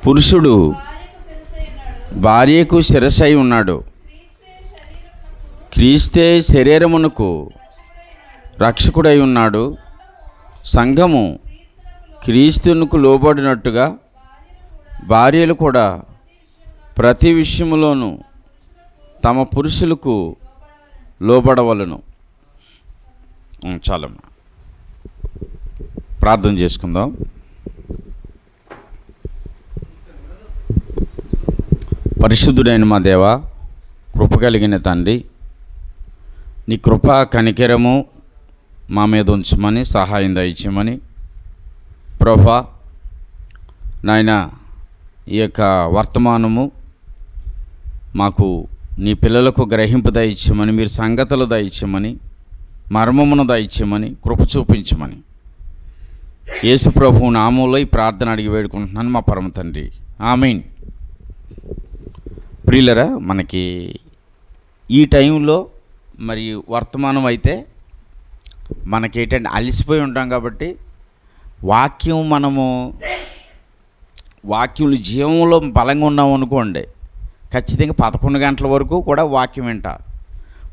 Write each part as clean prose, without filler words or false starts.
పురుషుడు భార్యకు శిరస్సై ఉన్నాడు. క్రీస్తే శరీరమునకు రక్షకుడై ఉన్నాడు. సంఘము క్రీస్తునకు లోబడినట్టుగా భార్యలు కూడా ప్రతి విషయములోనూ తమ పురుషులకు లోబడవలను. చాలమ్మా, ప్రార్థన చేసుకుందాం. పరిశుద్ధుడైన మా దేవ, కృప కలిగిన తండ్రి, నీ కృప కనికెరము మా మీద ఉంచమని, సహాయం దయచేయమని ప్రభా నాయన, ఈ యొక్క వర్తమానము మాకు నీ పిల్లలకు గ్రహింపు దయచేయమని, మీరు సంగతులు దయచేయమని, మర్మమును దయచేయమని, కృప చూపించమని యేసు ప్రభువు నామములో ఈ ప్రార్థన అడిగి వేడుకుంటున్నాను మా పరమ తండ్రి, ఆమేన్. ప్రియులరా, మనకి ఈ టైంలో మరి వర్తమానం అయితే మనకేంటంటే అలసిపోయి ఉంటాం కాబట్టి వాక్యం జీవంలో బలంగా ఉన్నాం అనుకోండి, ఖచ్చితంగా 11 గంటల వరకు కూడా వాక్యం వింటారు.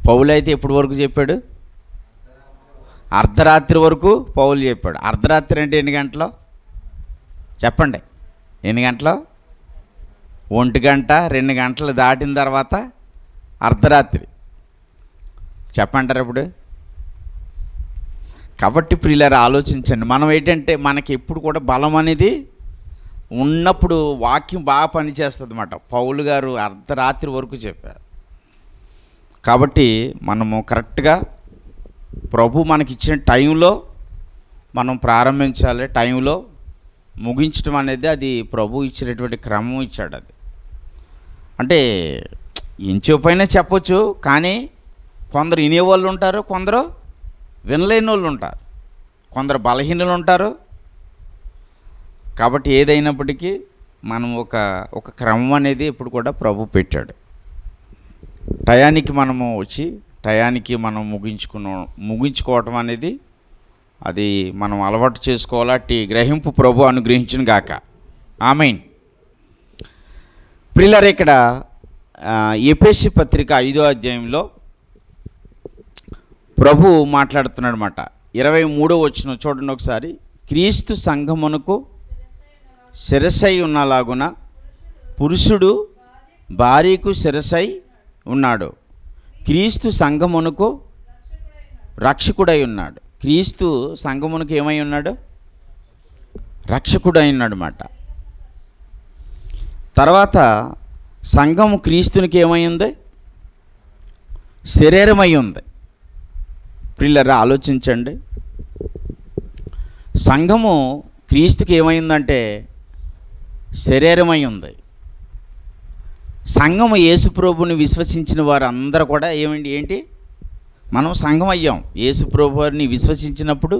పౌలు అయితే ఎప్పటి వరకు చెప్పాడు? అర్ధరాత్రి వరకు పౌలు చెప్పాడు. అర్ధరాత్రి అంటే ఎన్ని గంటలు చెప్పండి? ఎన్ని గంటలు? 1 గంట 2 గంటలు దాటిన తర్వాత అర్ధరాత్రి చెప్పంటారు ఇప్పుడు. కాబట్టి ప్రియులారా, ఆలోచించండి. మనం ఏంటంటే మనకి ఎప్పుడు కూడా బలం అనేది ఉన్నప్పుడు వాక్యం బాగా పనిచేస్తుంది అన్నమాట. పౌలు గారు అర్ధరాత్రి వరకు చెప్పారు. కాబట్టి మనము కరెక్ట్గా ప్రభు మనకిచ్చిన టైంలో మనం ప్రారంభించాలి, టైంలో ముగించడం అనేది అది ప్రభు ఇచ్చినటువంటి క్రమం ఇచ్చాడు. అది అంటే ఎంచేపైనా చెప్పొచ్చు, కానీ కొందరు వినేవాళ్ళు ఉంటారు, కొందరు వినలేని వాళ్ళు ఉంటారు, కొందరు బలహీనులు ఉంటారు. కాబట్టి ఏదైనప్పటికీ మనం ఒక క్రమం అనేది ఇప్పుడు కూడా ప్రభు పెట్టాడు. టయానికి మనము వచ్చి టయానికి మనం ముగించుకోవటం అనేది అది మనం అలవాటు చేసుకోవాలి. అట్టి గ్రహింపు ప్రభు అనుగ్రహించును గాక, ఆమేన్. ప్రియులారా, ఇక్కడ ఎఫెసీ పత్రిక 5వ అధ్యాయంలో ప్రభు మాట్లాడుతున్నాడు అన్నమాట. 23వ వచనం చూడండి ఒకసారి. క్రీస్తు సంఘమునకు శిరస్సై ఉన్నలాగున పురుషుడు భార్యకు శిరస్సై ఉన్నాడు. క్రీస్తు సంఘమునకు రక్షకుడై ఉన్నాడు. క్రీస్తు సంఘమునకు ఏమై ఉన్నాడు? రక్షకుడై ఉన్నాడు అన్నమాట. తర్వాత సంఘము క్రీస్తునికి ఏమై ఉంది? శరీరమై ఉంది. ప్రియులారా, ఆలోచించండి. సంఘము క్రీస్తుకి ఏమైందంటే శరీరమై ఉంది. సంఘము యేసుప్రభుని విశ్వసించిన వారు అందరూ కూడా ఏంటి మనం సంఘం అయ్యాం. యేసుప్రభు వారిని విశ్వసించినప్పుడు,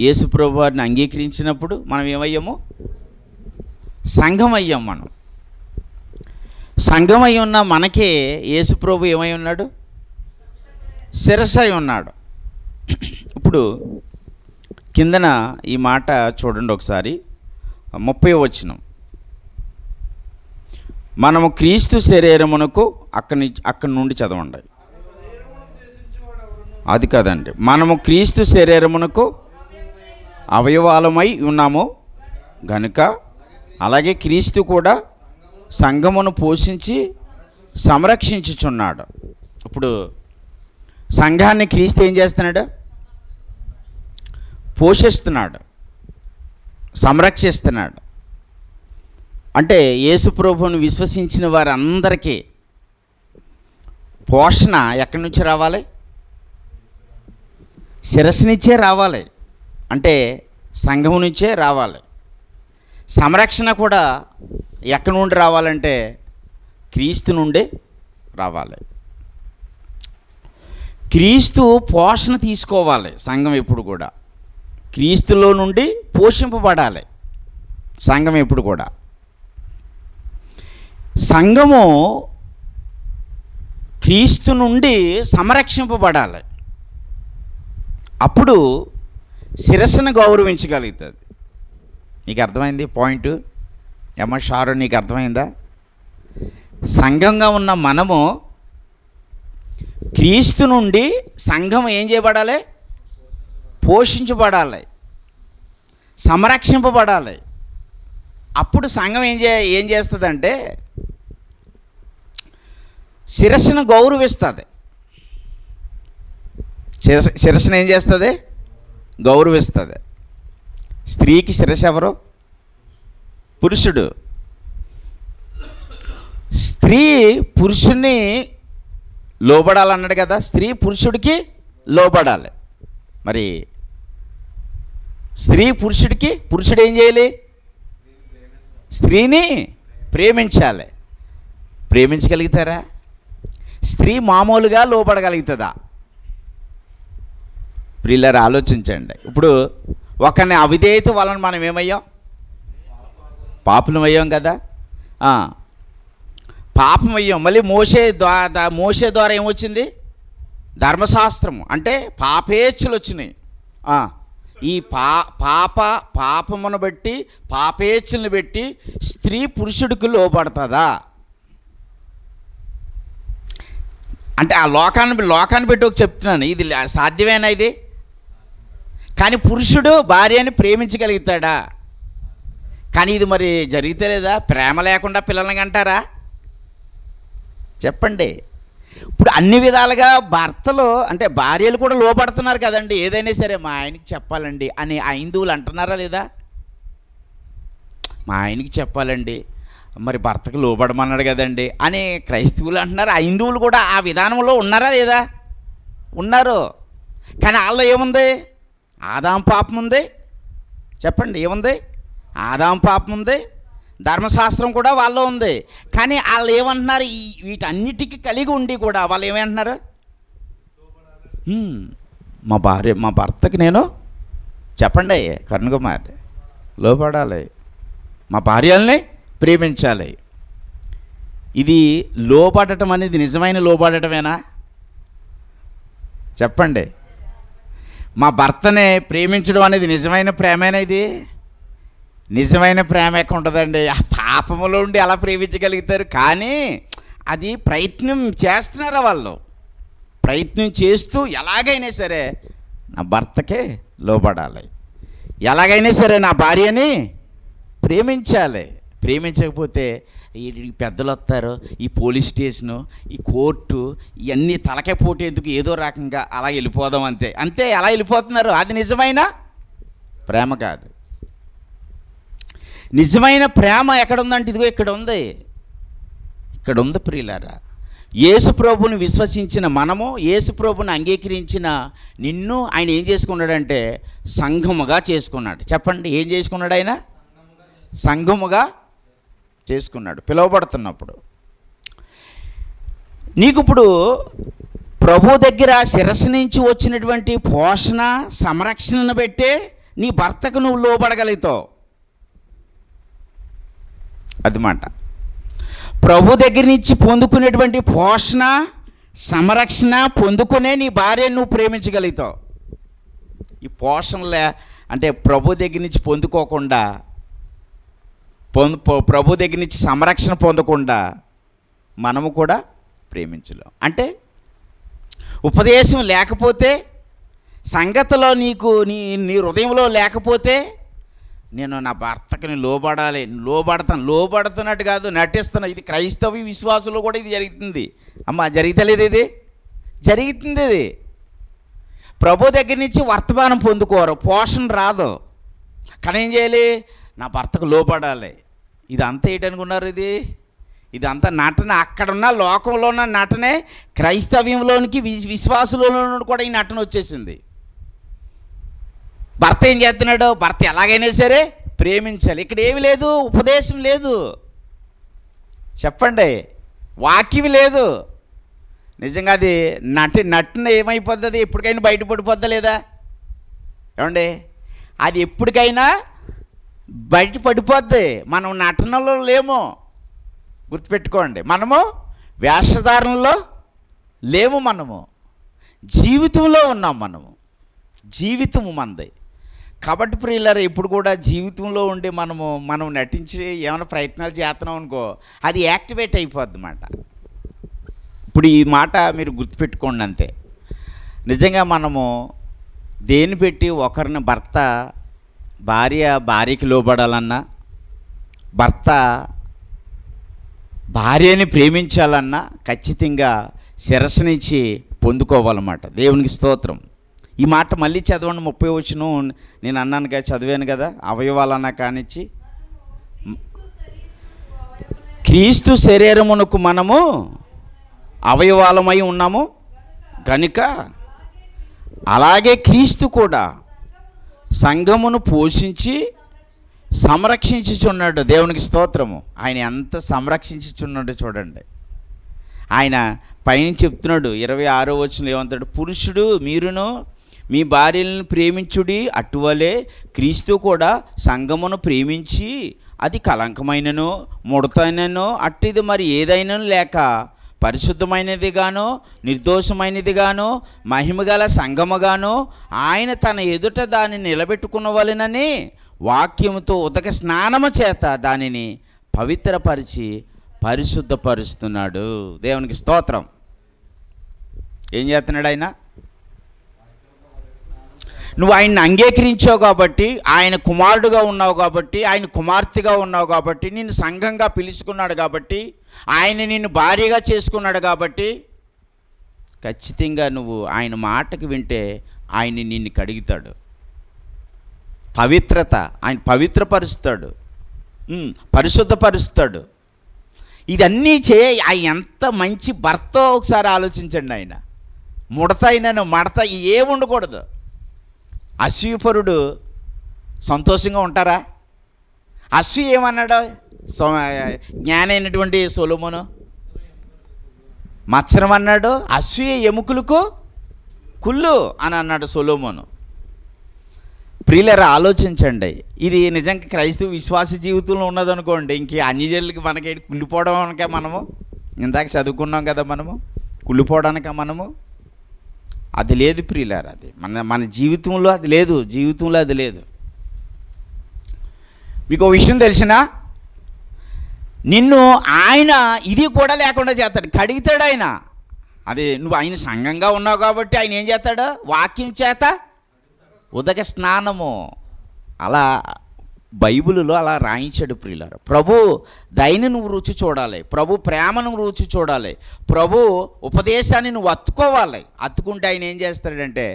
యేసుప్రభు వారిని అంగీకరించినప్పుడు మనం ఏమయ్యాము? సంఘం అయ్యాం. మనం సంఘం అయి ఉన్న మనకే యేసుప్రభు ఏమై ఉన్నాడు? శిరస్సై ఉన్నాడు. ఇప్పుడు కిందన ఈ మాట చూడండి ఒకసారి. 30వ వచనం. మనము క్రీస్తు శరీరమునకు అక్కడి నుండి చదవండి. అది కాదండి, మనము క్రీస్తు శరీరమునకు అవయవాలమై ఉన్నాము గనుక అలాగే క్రీస్తు కూడా సంఘమును పోషించి సంరక్షించుచున్నాడు. ఇప్పుడు సంఘాన్ని క్రీస్తు ఏం చేస్తున్నాడు? పోషిస్తున్నాడు, సంరక్షిస్తున్నాడు. అంటే యేసుప్రభువును విశ్వసించిన వారందరికీ పోషణ ఎక్కడి నుంచి రావాలి? శిరస్సునిచ్చే రావాలి, అంటే సంఘం నుంచే రావాలి. సంరక్షణ కూడా ఎక్కడి నుండి రావాలంటే క్రీస్తు నుండి రావాలి. క్రీస్తు పోషణ తీసుకోవాలి. సంఘం ఎప్పుడు కూడా క్రీస్తులో నుండి పోషింపబడాలి. సంఘం ఎప్పుడు కూడా సంఘము క్రీస్తు నుండి సంరక్షింపబడాలి. అప్పుడు శిరస్సును గౌరవించగలుగుతుంది. మీకు అర్థమైంది పాయింట్? ఏమో షారు, నీకు అర్థమైందా? సంఘంగా ఉన్న మనము క్రీస్తు నుండి సంఘం ఏం చేయబడాలి? పోషించబడాలి, సంరక్షింపబడాలి. అప్పుడు సంఘం ఏం చేస్తుందంటే శిరస్సును గౌరవిస్తుంది. శిరస్సును ఏం చేస్తుంది? గౌరవిస్తుంది. స్త్రీకి శిరస్సు ఎవరు? పురుషుడు. స్త్రీ పురుషుని లోబడాలన్నాడు కదా, స్త్రీ పురుషుడికి లోబడాలి. మరి స్త్రీ పురుషుడికి, పురుషుడు ఏం చేయాలి? స్త్రీని ప్రేమించాలి. ప్రేమించగలుగుతారా? స్త్రీ మామూలుగా లోబడగలుగుతుందా? ప్రియులారా, ఆలోచించండి. ఇప్పుడు ఒకరిని అవిధేయత వలన మనం ఏమయ్యాం? పాపులం అయ్యాం కదా. పాపం అయ్యాం. మళ్ళీ మోషే ద్వారా ఏమొచ్చింది? ధర్మశాస్త్రము. అంటే పాపేచ్ఛలు వచ్చినాయి. ఈ పాపమును బట్టి, పాపేచ్ఛలను బట్టి స్త్రీ పురుషుడికి లోబడుతుందా? అంటే ఆ లోకాన్ని పెట్టి ఒక చెప్తున్నాను, ఇది సాధ్యమేనా ఇది? కానీ పురుషుడు భార్యని ప్రేమించగలుగుతాడా? కానీ ఇది మరి జరిగితే లేదా? ప్రేమ లేకుండా పిల్లల్ని కంటారా? చెప్పండి. ఇప్పుడు అన్ని విధాలుగా భర్తలు అంటే భార్యలు కూడా లోపడుతున్నారు కదండి. ఏదైనా సరే మా ఆయనకి చెప్పాలండి అని ఆ హిందువులు అంటున్నారా లేదా? మా ఆయనకి చెప్పాలండి, మరి భర్తకు లోబడమన్నాడు కదండి అని క్రైస్తవులు అంటున్నారు. ఆ హిందువులు కూడా ఆ విధానంలో ఉన్నారా లేదా? ఉన్నారు. కానీ వాళ్ళు ఏముంది? ఆదాం పాపం ఉంది. చెప్పండి, ఏముంది? ఆదాం పాపం ఉంది. ధర్మశాస్త్రం కూడా వాళ్ళలో ఉంది. కానీ వాళ్ళు ఏమంటున్నారు? వీటన్నిటికీ కలిగి ఉండి కూడా వాళ్ళు ఏమంటున్నారు? మా భర్తకి నేను చెప్పండి కరుణకుమార్ లోపడాలి, మా భార్యల్ని ప్రేమించాలి. ఇది లోపడటం అనేది నిజమైన లోపడటమేనా? చెప్పండి. మా భర్తనే ప్రేమించడం అనేది నిజమైన ప్రేమేనా? ఇది నిజమైన ప్రేమ ఎక్కడ ఉంటుందండి? ఆ పాపములో ఉండి అలా ప్రేమించగలుగుతారు. కానీ అది ప్రయత్నం చేస్తున్నారా వాళ్ళు? ప్రయత్నం చేస్తూ ఎలాగైనా సరే నా భర్తకే లోబడాలి, ఎలాగైనా సరే నా భార్యని ప్రేమించాలి. ప్రేమించకపోతే ఈ పెద్దలు వస్తారు, ఈ పోలీస్ స్టేషను, ఈ కోర్టు, ఇవన్నీ తలకే పోటేందుకు ఏదో రకంగా అలా వెళ్ళిపోదాం అంతే అలా వెళ్ళిపోతున్నారు. అది నిజమైన ప్రేమ కాదు. నిజమైన ప్రేమ ఎక్కడుందంటే ఇదిగో ఇక్కడ ఉంది ప్రియులారా. యేసు ప్రభువుని విశ్వసించిన మనము, యేసు ప్రభువుని అంగీకరించిన నిన్ను ఆయన ఏం చేసుకున్నాడంటే సంఘముగా చేసుకున్నాడు. చెప్పండి, ఏం చేసుకున్నాడు? ఆయన సంఘముగా చేసుకున్నాడు. పిలువబడుతున్నప్పుడు నీకు ఇప్పుడు ప్రభు దగ్గర శిరస్సు నుంచి వచ్చినటువంటి పోషణ, సంరక్షణను బట్టే నీ భర్తకు నువ్వు లోబడగలుగుతావు. అది మాట. ప్రభు దగ్గర నుంచి పొందుకునేటువంటి పోషణ, సంరక్షణ పొందుకునే నీ భార్యను నువ్వు ప్రేమించగలుగుతావు. ఈ పోషణలే అంటే ప్రభు దగ్గర నుంచి పొందుకోకుండా, ప్రభు దగ్గర నుంచి సంరక్షణ పొందకుండా మనము కూడా ప్రేమించలేం. అంటే ఉపదేశం లేకపోతే, సంగతిలో నీకు నీ హృదయంలో లేకపోతే నేను నా భర్తకి లోబడాలి, లోబడుతున్నట్టు కాదు, నటిస్తున్నా. ఇది క్రైస్తవ విశ్వాసంలో కూడా ఇది జరుగుతుంది. అమ్మ జరుగుతలేదు? ఇది జరుగుతుంది. ఇది ప్రభు దగ్గర నుంచి వర్తమానం పొందుకోరు, పోషణ రాదు. కానీ ఏం చేయాలి? నా భర్తకు లోబడాలి. ఇదంతా ఏంటనుకున్నారు? ఇదంతా నటన. అక్కడున్న లోకంలో ఉన్న నటనే క్రైస్తవ్యంలోనికి, విశ్వాసంలో కూడా ఈ నటన వచ్చేసింది. భర్త ఏం చేస్తున్నాడు? భర్త ఎలాగైనా సరే ప్రేమించాలి. ఇక్కడ ఏమి లేదు, ఉపదేశం లేదు. చెప్పండి, వాక్యం లేదు. నిజంగా అది నటన ఏమైపోతుంది? ఎప్పటికైనా బయటపడిపోద్దా లేదా? ఏమండి, అది ఎప్పటికైనా బయటపడిపోద్ది. మనం నటనలో లేము, గుర్తుపెట్టుకోండి. మనము వేషధారణలో లేము, మనము జీవితంలో ఉన్నాం. మనము జీవితము మనది. కాబట్టి ప్రియులారా, ఇప్పుడు కూడా జీవితంలో ఉండి మనం నటించి ఏమైనా ప్రయత్నాలు చేస్తున్నాం అనుకో, అది యాక్టివేట్ అయిపోద్ది అన్నమాట. ఇప్పుడు ఈ మాట మీరు గుర్తుపెట్టుకోండి అంతే. నిజంగా మనము దేన్ని పెట్టి ఒకరిని భార్యకి లోబడాలన్నా, భర్త భార్యని ప్రేమించాలన్నా ఖచ్చితంగా శిరస్సు నుంచి పొందుకోవాలన్నమాట. దేవునికి స్తోత్రం. ఈ మాట మళ్ళీ చదవండి. 30 వచనం నేను అన్నాను కదా, చదివాను కదా. అవయవాలన్నా కానిచ్చి క్రీస్తు శరీరమునకు మనము అవయవాలమై ఉన్నాము కనుక అలాగే క్రీస్తు కూడా సంఘమును పోషించి సంరక్షించుచున్నాడు. దేవునికి స్తోత్రము. ఆయన ఎంత సంరక్షించుచున్నాడో చూడండి. ఆయన పైన చెప్తున్నాడు 26వ వచనంలో ఏమంటాడు? పురుషుడు మీరును మీ భార్యలను ప్రేమించుడి, అటువలే క్రీస్తు కూడా సంఘమును ప్రేమించి అది కలంకమైనను ముడతైనను అట్టిది మరి ఏదైనా లేక పరిశుద్ధమైనదిగానో నిర్దోషమైనదిగానో మహిమగల సంఘముగానో ఆయన తన ఎదుట దానిని నిలబెట్టుకునవలెనని వాక్యముతో ఉదక స్నానము చేత దానిని పవిత్రపరిచి పరిశుద్ధపరుస్తున్నాడు. దేవునికి స్తోత్రం. ఏం చేస్తున్నాడు ఆయన? నువ్వు ఆయన్ని అంగీకరించావు కాబట్టి, ఆయన కుమారుడుగా ఉన్నావు కాబట్టి, ఆయన కుమార్తెగా ఉన్నావు కాబట్టి, నిన్ను సంఘంగా పిలుచుకున్నాడు కాబట్టి, ఆయన నిన్ను భార్యగా చేసుకున్నాడు కాబట్టి, ఖచ్చితంగా నువ్వు ఆయన మాటకి వింటే ఆయన నిన్ను కడుగుతాడు. పవిత్రత, ఆయన పవిత్రపరుస్తాడు, పరిశుద్ధపరుస్తాడు. ఇదన్నీ ఆయన ఎంత మంచి భర్త ఒకసారి ఆలోచించండి. ఆయన ముడతైనను మడత ఏ ఉండకూడదు. అసూయపరుడు సంతోషంగా ఉంటారా? అసూయ ఏమన్నాడు జ్ఞానైనటువంటి సొలొమోను? మత్సరం అన్నాడు. అసూయ ఎముకలకు కుళ్ళు అని అన్నాడు సొలొమోను. ప్రియులారా, ఆలోచించండి. ఇది నిజంగా క్రైస్తవ విశ్వాస జీవితంలో ఉన్నదనుకోండి, ఇంక అన్యజనులకి మనకి కుళ్ళిపోవడానికే మనము ఇందాక చదువుకున్నాం కదా, మనము కుళ్ళిపోవడానిక మనము అది లేదు ప్రియులారా. అది మన జీవితంలో అది లేదు. జీవితంలో అది లేదు. మీకు ఒక విషయం తెలిసినా, నిన్ను ఆయన ఇది కూడా లేకుండా చేస్తాడు, కడిగితాడు ఆయన. అది నువ్వు ఆయన సంఘంగా ఉన్నావు కాబట్టి ఆయన ఏం చేస్తాడు? వాక్యం చేత ఉదక స్నానము. అలా బైబిలులో అలా రాయించాడు ప్రియులారా. ప్రభు దయని నువ్వు రుచి చూడాలి, ప్రభు ప్రేమను రుచి చూడాలి, ప్రభు ఉపదేశాన్ని నువ్వు అత్తుకోవాలి. అత్తుకుంటే ఆయన ఏం చేస్తాడంటే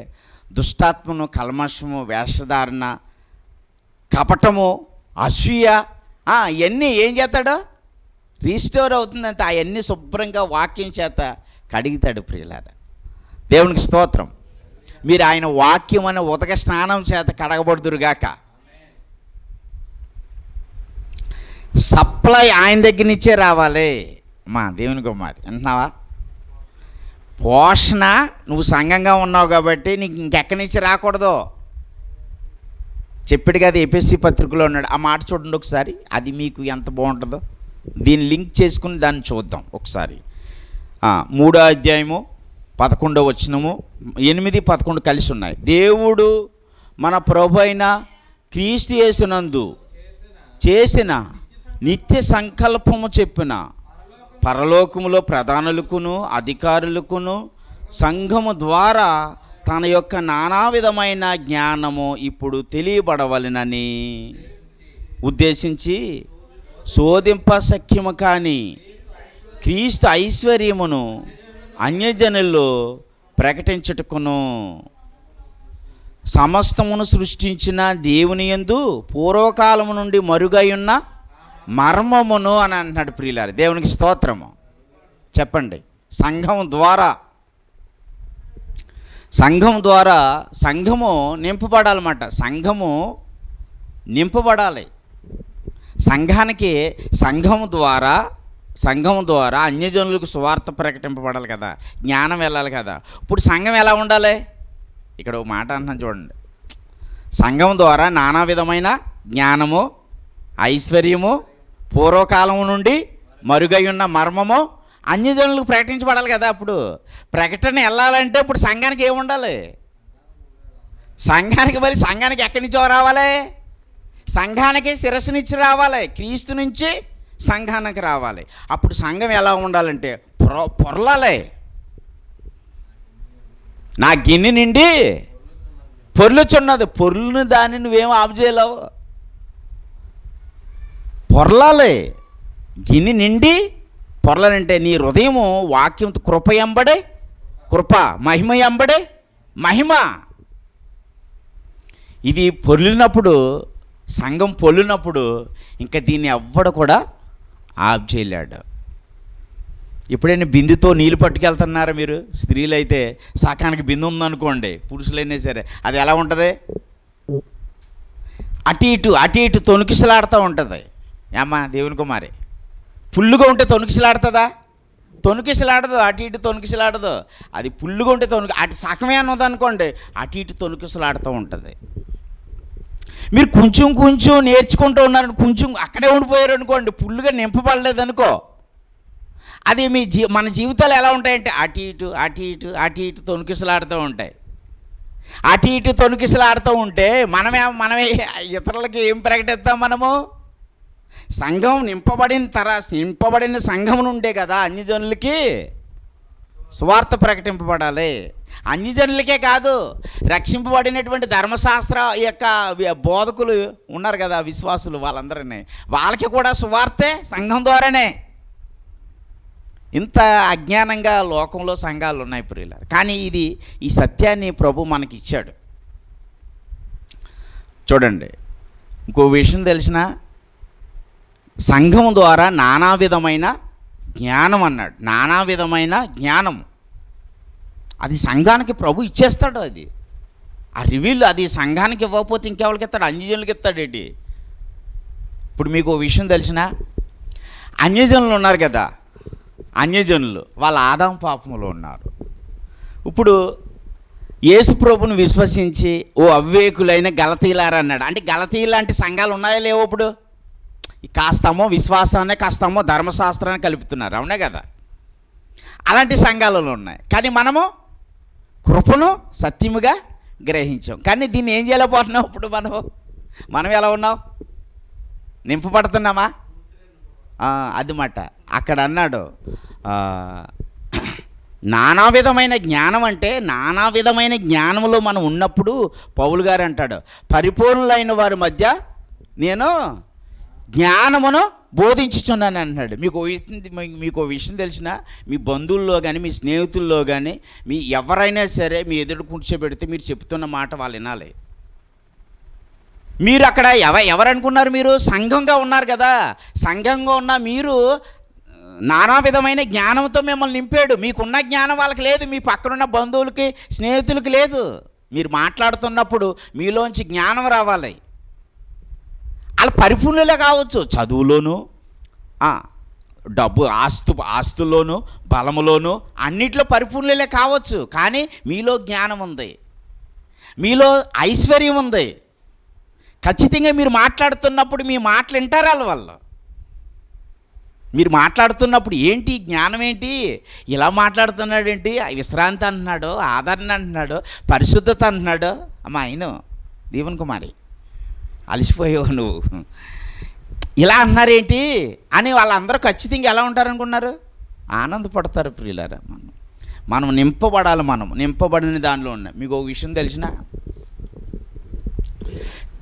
దుష్టాత్మను, కల్మషము, వేషధారణ, కపటము, అసూయ ఇవన్నీ ఏం చేస్తాడు? రీస్టోర్ అవుతుందంటే అవన్నీ శుభ్రంగా వాక్యం చేత కడిగితాడు ప్రియులారా. దేవునికి స్తోత్రం. మీరు ఆయన వాక్యం అనే ఉదక స్నానం చేత కడగబడుదురుగాక. సప్లై ఆయన దగ్గర నుంచే రావాలి. మా దేవుని కుమారి అంటున్నావా? పోషణ నువ్వు సంఘంగా ఉన్నావు కాబట్టి నీకు ఇంకెక్కడి నుంచి రాకూడదు. చెప్పాడు కదా, ఎపిఎస్సి పత్రికలో ఉన్నాడు. ఆ మాట చూడండి ఒకసారి, అది మీకు ఎంత బాగుంటుందో. దీన్ని లింక్ చేసుకుని దాన్ని చూద్దాం ఒకసారి. 3వ అధ్యాయము 11వ వచనము, 8, 11 కలిసి ఉన్నాయి. దేవుడు మన ప్రభు అయిన క్రీస్తు యేసునందు చేసిన నిత్య సంకల్పము చెప్పిన పరలోకములో ప్రధానులకును అధికారులకును సంఘము ద్వారా తన యొక్క నానా విధమైన జ్ఞానము ఇప్పుడు తెలియబడవలెనని ఉద్దేశించి శోధింప సఖ్యము కాని క్రీస్తు ఐశ్వర్యమును అన్యజనుల్లో ప్రకటించుటకును సమస్తమును సృష్టించిన దేవుని యందు పూర్వకాలము నుండి మరుగై ఉన్న మర్మమును అని అంటున్నాడు ప్రియులారా. దేవునికి స్తోత్రము. చెప్పండి. సంఘం ద్వారా సంఘము నింపబడాలన్నమాట. సంఘము నింపబడాలి. సంఘానికి సంఘము ద్వారా అన్యజనులకు సువార్త ప్రకటింపబడాలి కదా, జ్ఞానం వెళ్ళాలి కదా. ఇప్పుడు సంఘం ఎలా ఉండాలి? ఇక్కడ ఒక మాట అంటున్నాను చూడండి. సంఘం ద్వారా నానా విధమైన జ్ఞానము, ఐశ్వర్యము, పూర్వకాలము నుండి మరుగై ఉన్న మర్మము అన్యజనులకు ప్రకటించబడాలి కదా. అప్పుడు ప్రకటన వెళ్ళాలంటే ఇప్పుడు సంఘానికి ఏముండాలి? సంఘానికి బలి సంఘానికి ఎక్కడి నుంచో రావాలి? సంఘానికి శిరస్సునిచ్చి రావాలి. క్రీస్తు నుంచి సంఘానికి రావాలి. అప్పుడు సంఘం ఎలా ఉండాలంటే పొరలాలి. నా గిన్నె నిండి పొర్లుచున్నది. పొర్లుని దాన్ని నువ్వేం ఆపు చేయలేవు. పొరలాలి. గిన్నె నిండి పొరలాలంటే నీ హృదయము వాక్యం కృప ఎంబడే కృప, మహిమ ఎంబడే మహిమ. ఇది పొర్లినప్పుడు, సంఘం పొర్లినప్పుడు ఇంకా దీన్ని ఎవ్వడు కూడా ఆఫ్ చేయలేడు. ఎప్పుడైనా బిందుతో నీళ్ళు పట్టుకెళ్తున్నారా మీరు? స్త్రీలు అయితే సకానికి బిందు ఉందనుకోండి, పురుషులైనా సరే, అది ఎలా ఉంటుంది? అటు ఇటు తొణికిసలాడుతూ ఉంటుంది. ఏమ్మా దేవుని కుమారి, పుల్లుగా ఉంటే తొణికిసలాడుతుందా? తొణికిసలాడదు. అటు ఇటు తొణికిసలాడదు. అది పుల్లుగా ఉంటే అటు సగమే అన్నదనుకోండి, అటు ఇటు తొణికిసలాడుతూ ఉంటుంది. మీరు కొంచెం నేర్చుకుంటూ ఉన్నారని కొంచెం అక్కడే ఉండిపోయారు అనుకోండి, పుల్లుగా నింపబడలేదనుకో, అది మన జీవితాలు ఎలా ఉంటాయంటే అటు ఇటు తొణికిసలాడుతూ ఉంటాయి. అటు ఇటు తొణికిసలాడుతూ ఉంటే మనమే ఇతరులకి ఏం ప్రకటిస్తాం? మనము సంఘం నింపబడిన సంఘం నుండే కదా అన్ని జనులకి సువార్త ప్రకటింపబడాలి. అన్ని జనులకే కాదు, రక్షింపబడినటువంటి ధర్మశాస్త్ర యొక్క బోధకులు ఉన్నారు కదా, విశ్వాసులు, వాళ్ళకి కూడా సువార్తే సంఘం ద్వారానే. ఇంత అజ్ఞానంగా లోకంలో సంఘాలు ఉన్నాయి ప్రియులారా. కానీ ఈ సత్యాన్ని ప్రభు మనకి ఇచ్చాడు. చూడండి, ఇంకో విషయం తెలిసిన, సంఘం ద్వారా నానా విధమైన జ్ఞానం అన్నాడు. నానా విధమైన జ్ఞానం అది సంఘానికి ప్రభు ఇచ్చేస్తాడు. ఆ రివీల్ అది సంఘానికి ఇవ్వకపోతే ఇంకెవరికి ఇస్తాడు? అన్యజనులకి ఇస్తాడేంటి? ఇప్పుడు మీకు ఓ విషయం తెలిసిన, అన్యజనులు ఉన్నారు కదా, అన్యజనులు వాళ్ళ ఆదాము పాపములో ఉన్నారు. ఇప్పుడు యేసు ప్రభుని విశ్వసించి ఓ అవివేకులైన గలతీలారా అన్నాడు. అంటే గలతీలు లాంటి సంఘాలు ఉన్నాయో లేవో? ఇప్పుడు కాస్తమో విశ్వాసాన్ని కాస్తమో ధర్మశాస్త్రాన్ని కలుపుతున్నారు, అవునే కదా? అలాంటి సంఘాలలో ఉన్నాయి. కానీ మనము కృపను సత్యముగా గ్రహించాం. కానీ దీన్ని ఏం చేయలేకపోతున్నాం? ఇప్పుడు మనం ఎలా ఉన్నాం? నింపబడుతున్నామా? అది మాట అక్కడ అన్నాడు. నానా విధమైన జ్ఞానం అంటే నానా విధమైన జ్ఞానంలో మనం ఉన్నప్పుడు పౌలు గారు అంటాడు, పరిపూర్ణులైన వారి మధ్య నేను జ్ఞానమును బోధించుచున్నాను అంటున్నాడు. మీకు విషయం తెలిసిన, మీ బంధువుల్లో కానీ మీ స్నేహితుల్లో కానీ మీ ఎవరైనా సరే మీ ఎదురు కూర్చోబెడితే మీరు చెప్తున్న మాట వాళ్ళు వినాలి. మీరు అక్కడ ఎవరనుకున్నారు? మీరు సంఘంగా ఉన్నారు కదా. సంఘంగా ఉన్న మీరు నానా విధమైన జ్ఞానంతో మిమ్మల్ని నింపాడు. మీకున్న జ్ఞానం వాళ్ళకి లేదు, మీ పక్కనున్న బంధువులకి స్నేహితులకి లేదు. మీరు మాట్లాడుతున్నప్పుడు మీలోంచి జ్ఞానం రావాలి. వాళ్ళు పరిపూర్ణులే కావచ్చు, చదువులోను, ఆస్తుల్లోనూ, బలములోను, అన్నిట్లో పరిపూర్ణులే కావచ్చు. కానీ మీలో జ్ఞానం ఉంది, మీలో ఐశ్వర్యం ఉంది. ఖచ్చితంగా మీరు మాట్లాడుతున్నప్పుడు మీ మాటలు వింటారు వాళ్ళు. మీరు మాట్లాడుతున్నప్పుడు ఏంటి జ్ఞానం ఏంటి? ఇలా మాట్లాడుతున్నాడు ఏంటి? విశ్రాంతి అంటున్నాడు, ఆదరణ అంటున్నాడు, పరిశుద్ధత అంటున్నాడు. అమ్మా ఆయన దీవెన్ కుమారి, అలసిపోయావు నువ్వు, ఇలా అన్నారేంటి అని వాళ్ళందరూ ఖచ్చితంగా ఎలా ఉంటారనుకున్నారు? ఆనందపడతారు ప్రియులారా. మనం నింపబడాలి. మనం నింపబడిన దానిలో ఉన్నాయి. మీకు ఒక విషయం తెలిసిన,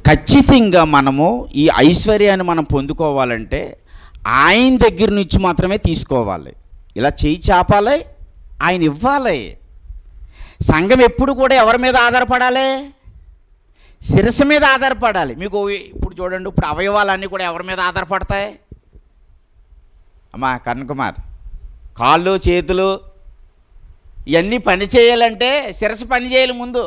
ఖచ్చితంగా మనము ఈ ఐశ్వర్యాన్ని మనం పొందుకోవాలంటే ఆయన దగ్గర నుంచి మాత్రమే తీసుకోవాలి. ఇలా చేయి చాపాలి, ఆయన ఇవ్వాలి. సంఘం ఎప్పుడు కూడా ఎవరి మీద ఆధారపడాలి? శిరస్సు మీద ఆధారపడాలి. మీకు ఇప్పుడు చూడండి, ఇప్పుడు అవయవాలన్నీ కూడా ఎవరి మీద ఆధారపడతాయి? అమ్మా కరుణకుమార్, కాళ్ళు చేతులు ఇవన్నీ పని చేయాలంటే శిరస్సు పని చేయాలి ముందు.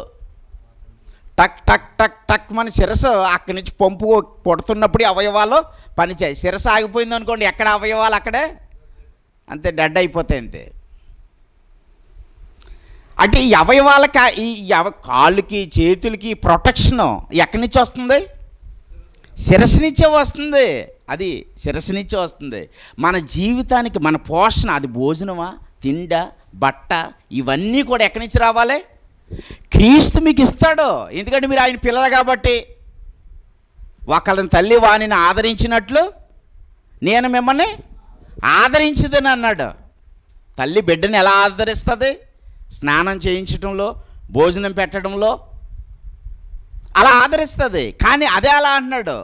టక్ టక్ టక్ టక్ మన శిరస్సు అక్కడి నుంచి పంపు కొడుతున్నప్పుడు అవయవాలు పనిచేయాలి. శిరస్సు ఆగిపోయింది అనుకోండి, ఎక్కడ అవయవాలు అక్కడే అంతే డెడ్ అయిపోతాయి అంతే. అంటే ఈ అవయవాలకి కాళ్ళకి చేతులకి ప్రొటెక్షను ఎక్కడి నుంచి వస్తుంది? శిరస్సు నుంచే వస్తుంది. అది శిరస్సు నుంచే వస్తుంది. మన జీవితానికి మన పోషణ, అది భోజనమా, తిండ, బట్ట, ఇవన్నీ కూడా ఎక్కడి నుంచి రావాలి? క్రీస్తు మీకు ఇస్తాడు. ఎందుకంటే మీరు ఆయన పిల్లలు కాబట్టి. ఒకళ్ళని తల్లి వాణిని ఆదరించినట్లు నేను మిమ్మల్ని ఆదరించదని అన్నాడు. తల్లి బిడ్డని ఎలా ఆదరిస్తుంది? స్నానం చేయించడంలో, భోజనం పెట్టడంలో అలా ఆదరిస్తుంది. కానీ అదే అలా అంటున్నాడు,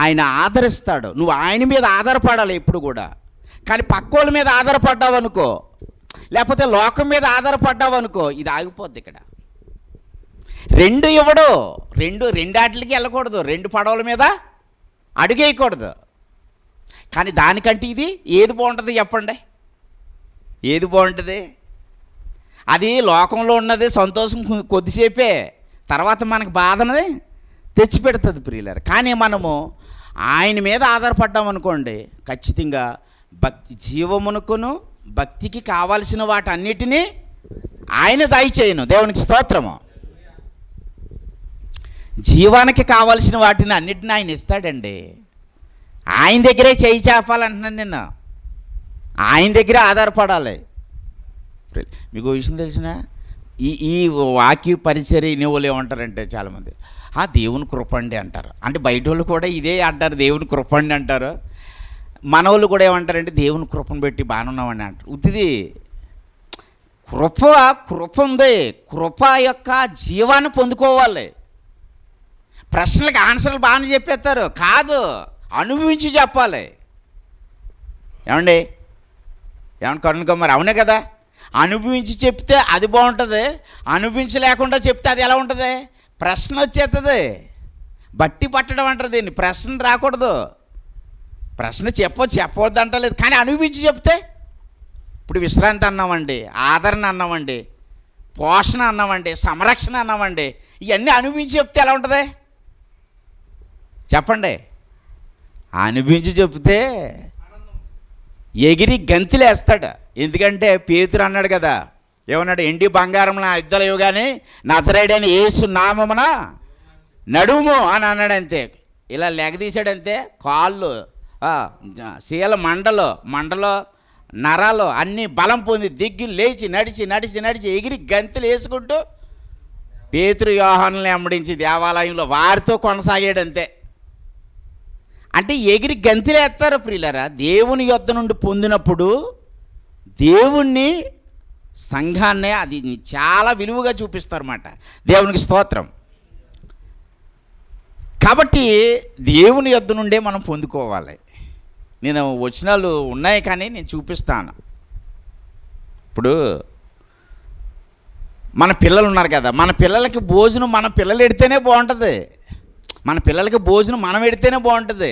ఆయన ఆదరిస్తాడు. నువ్వు ఆయన మీద ఆధారపడాలి ఎప్పుడు కూడా. కానీ పక్కోళ్ళ మీద ఆధారపడ్డావు అనుకో, లేకపోతే లోకం మీద ఆధారపడ్డావు అనుకో, ఇది ఆగిపోద్ది ఇక్కడ. రెండు ఇవ్వడు, రెండాటికి వెళ్ళకూడదు, రెండు పడవల మీద అడుగేయకూడదు. కానీ దానికంటే ఇది ఏది బాగుంటుంది చెప్పండి? ఏది బాగుంటుంది? అది లోకంలో ఉన్నది సంతోషం కొద్దిసేపే, తర్వాత మనకు బాధనది తెచ్చిపెడుతుంది ప్రియులారా. కానీ మనము ఆయన మీద ఆధారపడ్డామనుకోండి, ఖచ్చితంగా భక్తి జీవమునకును భక్తికి కావాల్సిన వాటన్నిటినీ ఆయన దయచేయను. దేవునికి స్తోత్రము. జీవానికి కావాల్సిన వాటిని అన్నిటిని ఆయన ఇస్తాడండి. ఆయన దగ్గరే చేయి చేపాలంటున్నాను నిన్న, ఆయన దగ్గరే ఆధారపడాలి. మీకు విషయం తెలిసిన ఈ వాక్య పరిచర్య ఇనేవాళ్ళు ఏమంటారంటే చాలామంది, దేవుని కృపండి అంటారు. అంటే బయట వాళ్ళు కూడా ఇదే అంటారు, దేవుని కృపండి అంటారు. మన వాళ్ళు కూడా ఏమంటారంటే దేవుని కృపను పెట్టి బాగున్నామని అంటారు. ఉత్తిది కృప ఉంది. కృప యొక్క జీవాన్ని పొందుకోవాలి. ప్రశ్నలకు ఆన్సర్లు బాగానే చెప్పేస్తారు, కాదు అనుభవించి చెప్పాలి. ఏమండి కరుణ్ కుమార్, అవునే కదా? అనుభవించి చెప్తే అది బాగుంటుంది, అనుభవించలేకుండా చెప్తే అది ఎలా ఉంటుంది? ప్రశ్న వచ్చేస్తుంది. బట్టి పట్టడం అంటారు దీన్ని. ప్రశ్న రాకూడదు. ప్రశ్న చెప్పవద్దు అంటలేదు, కానీ అనుభవించి చెప్తే. ఇప్పుడు విశ్రాంతి అన్నామండి, ఆదరణ అన్నామండి, పోషణ అన్నామండి, సంరక్షణ అన్నామండి, ఇవన్నీ అనుభవించి చెప్తే ఎలా ఉంటుంది చెప్పండి? అనుభవించి చెప్తే ఎగిరి గంతులేస్తాడు. ఎందుకంటే పేతురు అన్నాడు కదా, ఏమన్నాడు? ఎండి బంగారం నా ఇద్దరు ఇవ్వగానే నజరేయుడైన యేసు నామమున నడుము అని అన్నాడు. అంతే, ఇలా లెగదీశాడంతే. కాళ్ళు, శీల మండలో నరాలు అన్నీ బలం పొంది దిగ్గు లేచి నడిచి ఎగిరి గంతులు వేసుకుంటూ పేతురు యోహానులను వెంబడించి దేవాలయంలో వారితో కొనసాగాడంతే. అంటే ఎగిరి గంతులేస్తారు ప్రియులారా. దేవుని యొద్ద నుండి పొందినప్పుడు దేవుణ్ణి, సంఘాన్నే అది చాలా విలువగా చూపిస్తారన్నమాట. దేవునికి స్తోత్రం. కాబట్టి దేవుని యొద్ద నుండే మనం పొందుకోవాలి. నేను వచనాలు ఉన్నాయి కానీ నేను చూపిస్తాను. ఇప్పుడు మన పిల్లలు ఉన్నారు కదా, మన పిల్లలకి భోజనం మన పిల్లలు ఎడితేనే బాగుంటుంది. మన పిల్లలకి భోజనం మనం ఎడితేనే బాగుంటుంది.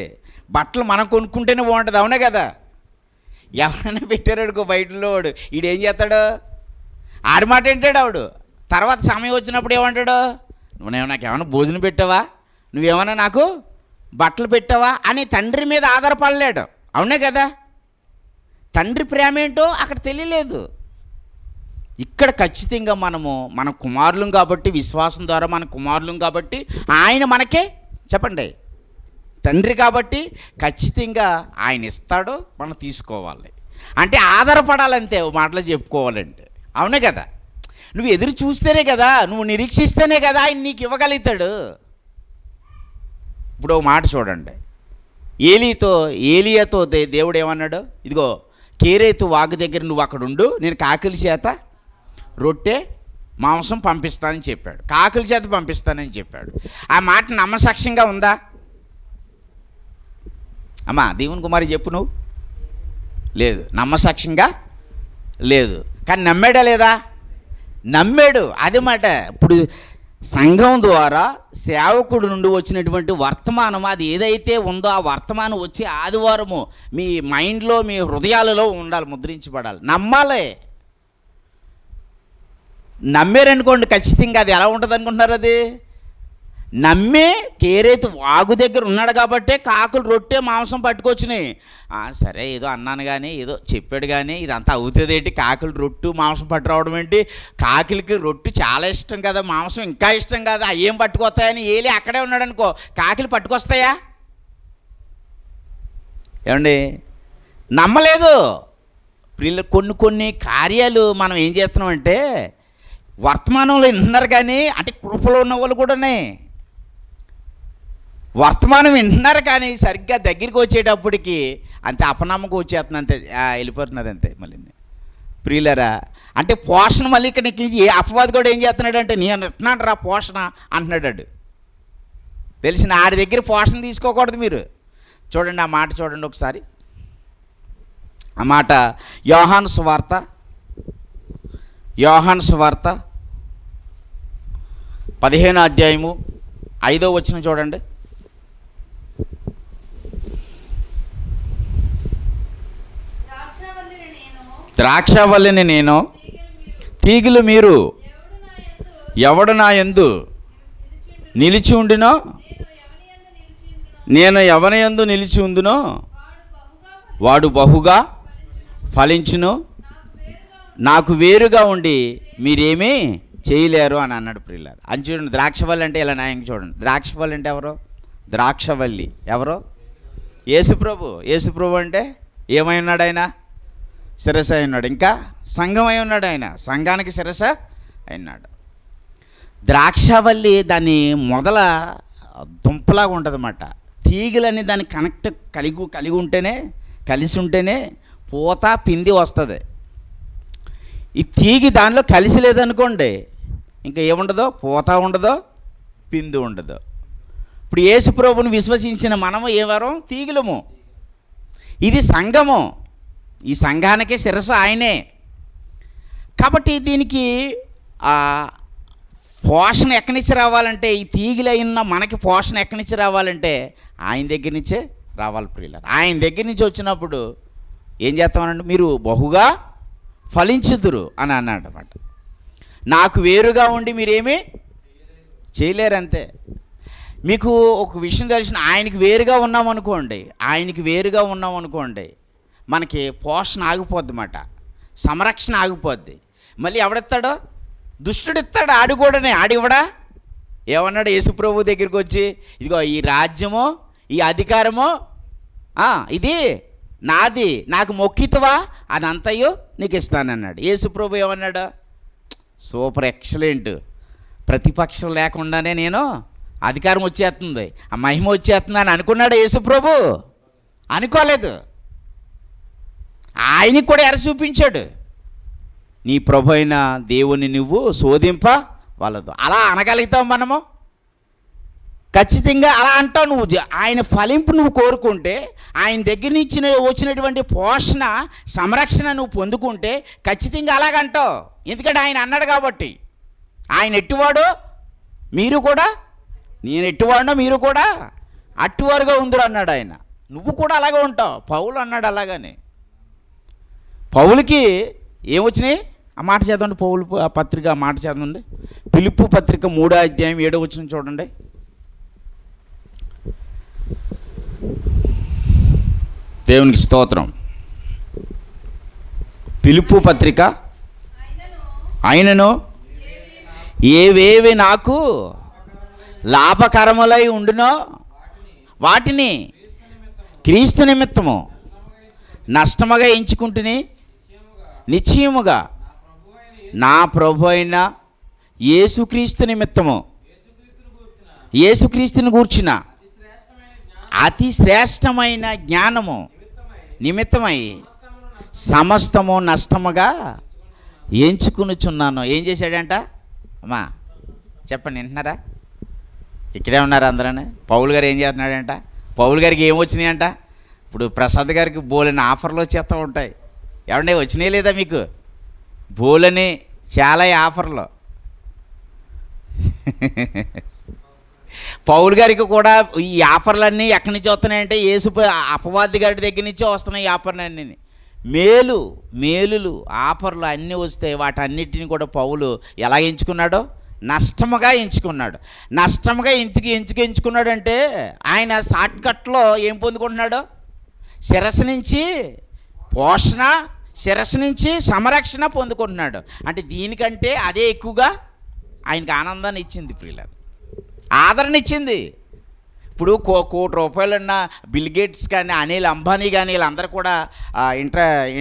బట్టలు మనం కొనుక్కుంటేనే బాగుంటుంది. అవునే కదా? ఎవరైనా పెట్టారడుకో బయటలో, వాడు ఈడేం చేస్తాడు? ఆడి మాట ఏంటాడు ఆవిడు. తర్వాత సమయం వచ్చినప్పుడు ఏమంటాడు? నువ్వేమో నాకేమైనా భోజనం పెట్టావా, నువ్వేమైనా నాకు బట్టలు పెట్టావా అని తండ్రి మీద ఆధారపడలేడు. అవునే కదా? తండ్రి ప్రేమ ఏంటో అక్కడ తెలియలేదు. ఇక్కడ ఖచ్చితంగా మన కుమారులం కాబట్టి, విశ్వాసం ద్వారా మన కుమారులం కాబట్టి, ఆయన మనకే చెప్పండి తండ్రి కాబట్టి ఖచ్చితంగా ఆయన ఇస్తాడు, మనం తీసుకోవాలి. అంటే ఆధారపడాలంతే, మాటలు చెప్పుకోవాలంటే. అవునే కదా? నువ్వు ఎదురు చూస్తేనే కదా, నువ్వు నిరీక్షిస్తేనే కదా ఆయన నీకు ఇవ్వగలుగుతాడు. ఇప్పుడు ఒక మాట చూడండి, ఏలియాతో దేవుడు ఏమన్నాడు? ఇదిగో కేరేతు వాగు దగ్గర నువ్వు అక్కడ ఉండు, నేను కాకిలి చేత రొట్టె మాంసం పంపిస్తానని చెప్పాడు. కాకిలి చేత పంపిస్తానని చెప్పాడు. ఆ మాట నమ్మసాక్ష్యంగా ఉందా అమ్మా? దేవుని కుమారి చెప్పు నువ్వు. లేదు, నమ్మసాక్ష్యంగా లేదు. కానీ నమ్మాడా లేదా? నమ్మాడు. అది మాట. ఇప్పుడు సంఘం ద్వారా సేవకుడు నుండి వచ్చినటువంటి వర్తమానం, అది ఏదైతే ఉందో ఆ వర్తమానం వచ్చి ఆదివారము మీ మైండ్లో, మీ హృదయాలలో ఉండాలి, ముద్రించబడాలి. నమ్మాలి. నమ్మారనుకోండి ఖచ్చితంగా అది ఎలా ఉంటుంది అనుకుంటున్నారు? అది నమ్మే కేరేతు వాగు దగ్గర ఉన్నాడు కాబట్టే కాకులు రొట్టె మాంసం పట్టుకొచ్చినాయి. సరే ఏదో అన్నాను కానీ, ఏదో చెప్పాడు కానీ, ఇదంతా అవుతుంది ఏంటి? కాకులు రొట్టు మాంసం పట్టురావడం ఏంటి? కాకిలకి రొట్టు చాలా ఇష్టం కదా, మాంసం ఇంకా ఇష్టం కదా, ఏం పట్టుకొస్తాయని ఏలి అక్కడే ఉన్నాడు అనుకో, కాకిలు పట్టుకొస్తాయా? ఏమండి? నమ్మలేదు. కొన్ని కార్యాలు మనం ఏం చేస్తున్నామంటే వర్తమానంలో వింటున్నారు కానీ, అంటే కృపలో ఉన్న వాళ్ళు కూడానే వర్తమానం వింటున్నారు కానీ సరిగ్గా దగ్గరికి వచ్చేటప్పటికి అంతే అపనమ్మకం వచ్చేస్తుంది, అంతే వెళ్ళిపోతున్నారు అంతే. మళ్ళీ ప్రియులరా, అంటే పోషణ మళ్ళీ ఇక్కడ నీకు ఏ అపవాది కూడా ఏం చేస్తున్నాడు అంటే, నేను ఇస్తున్నాను రా పోషణ అంటున్నాడు. తెలిసిన ఆడి దగ్గర పోషణ తీసుకోకూడదు మీరు. చూడండి ఆ మాట చూడండి ఒకసారి. ఆ మాట యోహాను సువార్త 15వ అధ్యాయము 5వ వచనం చూడండి. ద్రాక్షవల్లిని నేను, తీగలు మీరు. ఎవడు నా యందు నిలిచి ఉండినో, నేను ఎవని యందు నిలిచి ఉందునో వాడు బహుగా ఫలించును. నాకు వేరుగా ఉండి మీరేమీ చేయలేరు అని అన్నాడు ప్రియులారా. అని చూడండి, ద్రాక్షవల్లి అంటే ఇలా న్యాయంగా చూడండి. ద్రాక్షవల్లి అంటే ఎవరో? ద్రాక్షవల్లి ఎవరో? యేసుప్రభు. యేసుప్రభు అంటే ఏమై ఉన్నాడు ఆయన? శిరస అయి ఉన్నాడు. ఇంకా సంఘం అయి ఉన్నాడు ఆయన, సంఘానికి శిరస అయినాడు. ద్రాక్షవల్లి దాన్ని మొదల దుంపలాగా ఉంటుందన్నమాట. తీగలని దాన్ని కనెక్ట్ కలిగి ఉంటేనే, కలిసి ఉంటేనే పూత పిండి వస్తుంది. ఈ తీగి దానిలో కలిసి లేదనుకోండి, ఇంకా ఏముండదో, పూత ఉండదో, పిండి ఉండదు. ఇప్పుడు యేసు ప్రభువుని విశ్వసించిన మనము ఎవరం? తీగలము. ఇది సంఘము, ఈ సంఘానికి శిరస్సు ఆయనే. కాబట్టి దీనికి పోషణ ఎక్కడి నుంచి రావాలంటే, ఈ తీగిలైన మనకి పోషణ ఎక్కడి నుంచి రావాలంటే ఆయన దగ్గర నుంచే రావాలి ప్రియులారా. ఆయన దగ్గర నుంచి వచ్చినప్పుడు ఏం చేస్తామనండి, మీరు బహుగా ఫలించుదురు అని అన్నాడు అన్నమాట. నాకు వేరుగా ఉండి మీరేమీ చేయలేరు అంతే. మీకు ఒక విషయం తెలిసిన, ఆయనకి వేరుగా ఉన్నామనుకోండి, మనకి పోషణ ఆగిపోద్ది అన్నమాట, సంరక్షణ ఆగిపోద్ది. మళ్ళీ ఎవడెత్తాడో? దుష్టుడు ఇస్తాడు. ఆడు కూడానే, ఆడివ్వడా? ఏమన్నాడు యేసుప్రభు దగ్గరికి వచ్చి, ఇదిగో ఈ రాజ్యము, ఈ అధికారము ఇది నాది, నాకు మొక్కితవా అదంతయు నీకు ఇస్తానన్నాడు. యేసుప్రభు ఏమన్నాడు? సూపర్, ఎక్సలెంట్, ప్రతిపక్షం లేకుండానే నేను అధికారం వచ్చేస్తుంది, ఆ మహిమ వచ్చేస్తుంది అని అనుకున్నాడు యేసుప్రభు? అనుకోలేదు. ఆయనకి కూడా ఎర చూపించాడు, నీ ప్రభు అయిన దేవుని నువ్వు శోధింప వాళ్ళదు. అలా అనగలుగుతావు మనము? ఖచ్చితంగా అలా అంటావు. నువ్వు ఆయన ఫలింపు నువ్వు కోరుకుంటే, ఆయన దగ్గర నుంచి వచ్చినటువంటి పోషణ, సంరక్షణ నువ్వు పొందుకుంటే ఖచ్చితంగా అలాగంటావు. ఎందుకంటే ఆయన అన్నాడు కాబట్టి. ఆయన ఎట్టువాడో మీరు కూడా, నేను ఎట్టువాడినో మీరు కూడా అట్టువారుగా ఉందరు అన్నాడు ఆయన. నువ్వు కూడా అలాగే ఉంటావు. పౌలు అన్నాడు అలాగని. పౌలుకి ఏమొచ్చినాయి? ఆ మాట చదవండి. పౌలు పత్రిక ఆ మాట చదవండి. ఫిలిప్పు పత్రిక 3వ అధ్యాయం 7వ వచనం చూడండి. దేవునికి స్తోత్రం. ఫిలిప్పు పత్రిక, ఆయనను ఏవేవి నాకు లాభకరములై ఉండునో వాటిని క్రీస్తు నిమిత్తము నష్టముగా ఎంచుకుంటుని, నిశ్చయముగా నా ప్రభు అయిన యేసుక్రీస్తు నిమిత్తము, యేసుక్రీస్తుని గూర్చిన అతి శ్రేష్టమైన జ్ఞానము నిమిత్తమై సమస్తము నష్టముగా ఎంచుకునిచున్నాను. ఏం చేశాడంట? అమ్మా చెప్పండి, వింటున్నారా? ఇక్కడే ఉన్నారు అందరూ. పౌలు గారు ఏం చేస్తున్నాడంట? పౌలు గారికి ఏం వచ్చినాయంట? ఇప్పుడు ప్రసాద్ గారికి బోలని ఆఫర్లు వచ్చేస్తూ ఉంటాయి. ఏమంటే వచ్చినాయి లేదా మీకు? బోలని చాలా ఆఫర్లు. పౌలు గారికి కూడా ఈ ఆఫర్లన్నీ ఎక్కడి నుంచి వస్తున్నాయంటే, యేసు అపవాది గారి దగ్గర నుంచే వస్తున్నాయి ఈ ఆఫర్లన్నీ. మేలులు ఆఫర్లు అన్నీ వస్తే వాటన్నిటిని కూడా పౌలు ఎలా ఎంచుకున్నాడో? నష్టముగా ఎంచుకున్నాడు. నష్టముగా ఎందుకు ఎంచుకున్నాడంటే, ఆయన షార్ట్కట్లో ఏం పొందుకుంటున్నాడు? శిరస్సు నుంచి పోషణ, శిరస్సు నుంచి సంరక్షణ పొందుకుంటున్నాడు. అంటే దీనికంటే అదే ఎక్కువగా ఆయనకు ఆనందాన్ని ఇచ్చింది ప్రియులారా, ఆదరణ ఇచ్చింది. ఇప్పుడు కోటి రూపాయలున్న బిల్ గేట్స్ కానీ అనిల్ అంబానీ కానీ వీళ్ళందరూ కూడా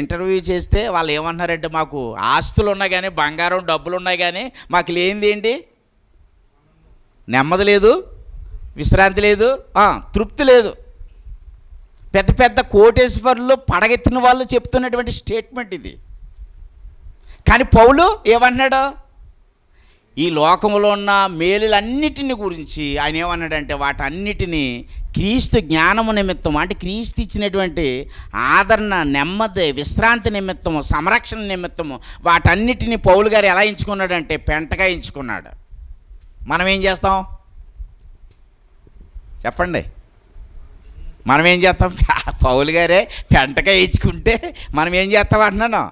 ఇంటర్వ్యూ చేస్తే వాళ్ళు ఏమన్నారంటే, మాకు ఆస్తులు ఉన్నాయి కానీ, బంగారం డబ్బులు ఉన్నాయి కానీ మాకు లేనిది ఏంటి? నెమ్మది లేదు, విశ్రాంతి లేదు, తృప్తి లేదు. పెద్ద పెద్ద కోటేశ్వరులు పడగెత్తిన వాళ్ళు చెప్తున్నటువంటి స్టేట్మెంట్ ఇది. కానీ పౌలు ఏమన్నాడు? ఈ లోకంలో ఉన్న మేలులన్నిటిని గురించి ఆయన ఏమన్నాడంటే, వాటన్నిటినీ క్రీస్తు జ్ఞానము నిమిత్తం, అంటే క్రీస్తు ఇచ్చినటువంటి ఆదరణ, నెమ్మది, విశ్రాంతి నిమిత్తము, సంరక్షణ నిమిత్తము వాటన్నిటిని పౌలు గారు ఎలా ఎంచుకున్నాడంటే పెంటగా ఎంచుకున్నాడు. మనం ఏం చేస్తాం చెప్పండి? మనం ఏం చేస్తాం? పౌలు గారే పెంటగా ఎంచుకుంటే మనం ఏం చేస్తాం అంటున్నాను?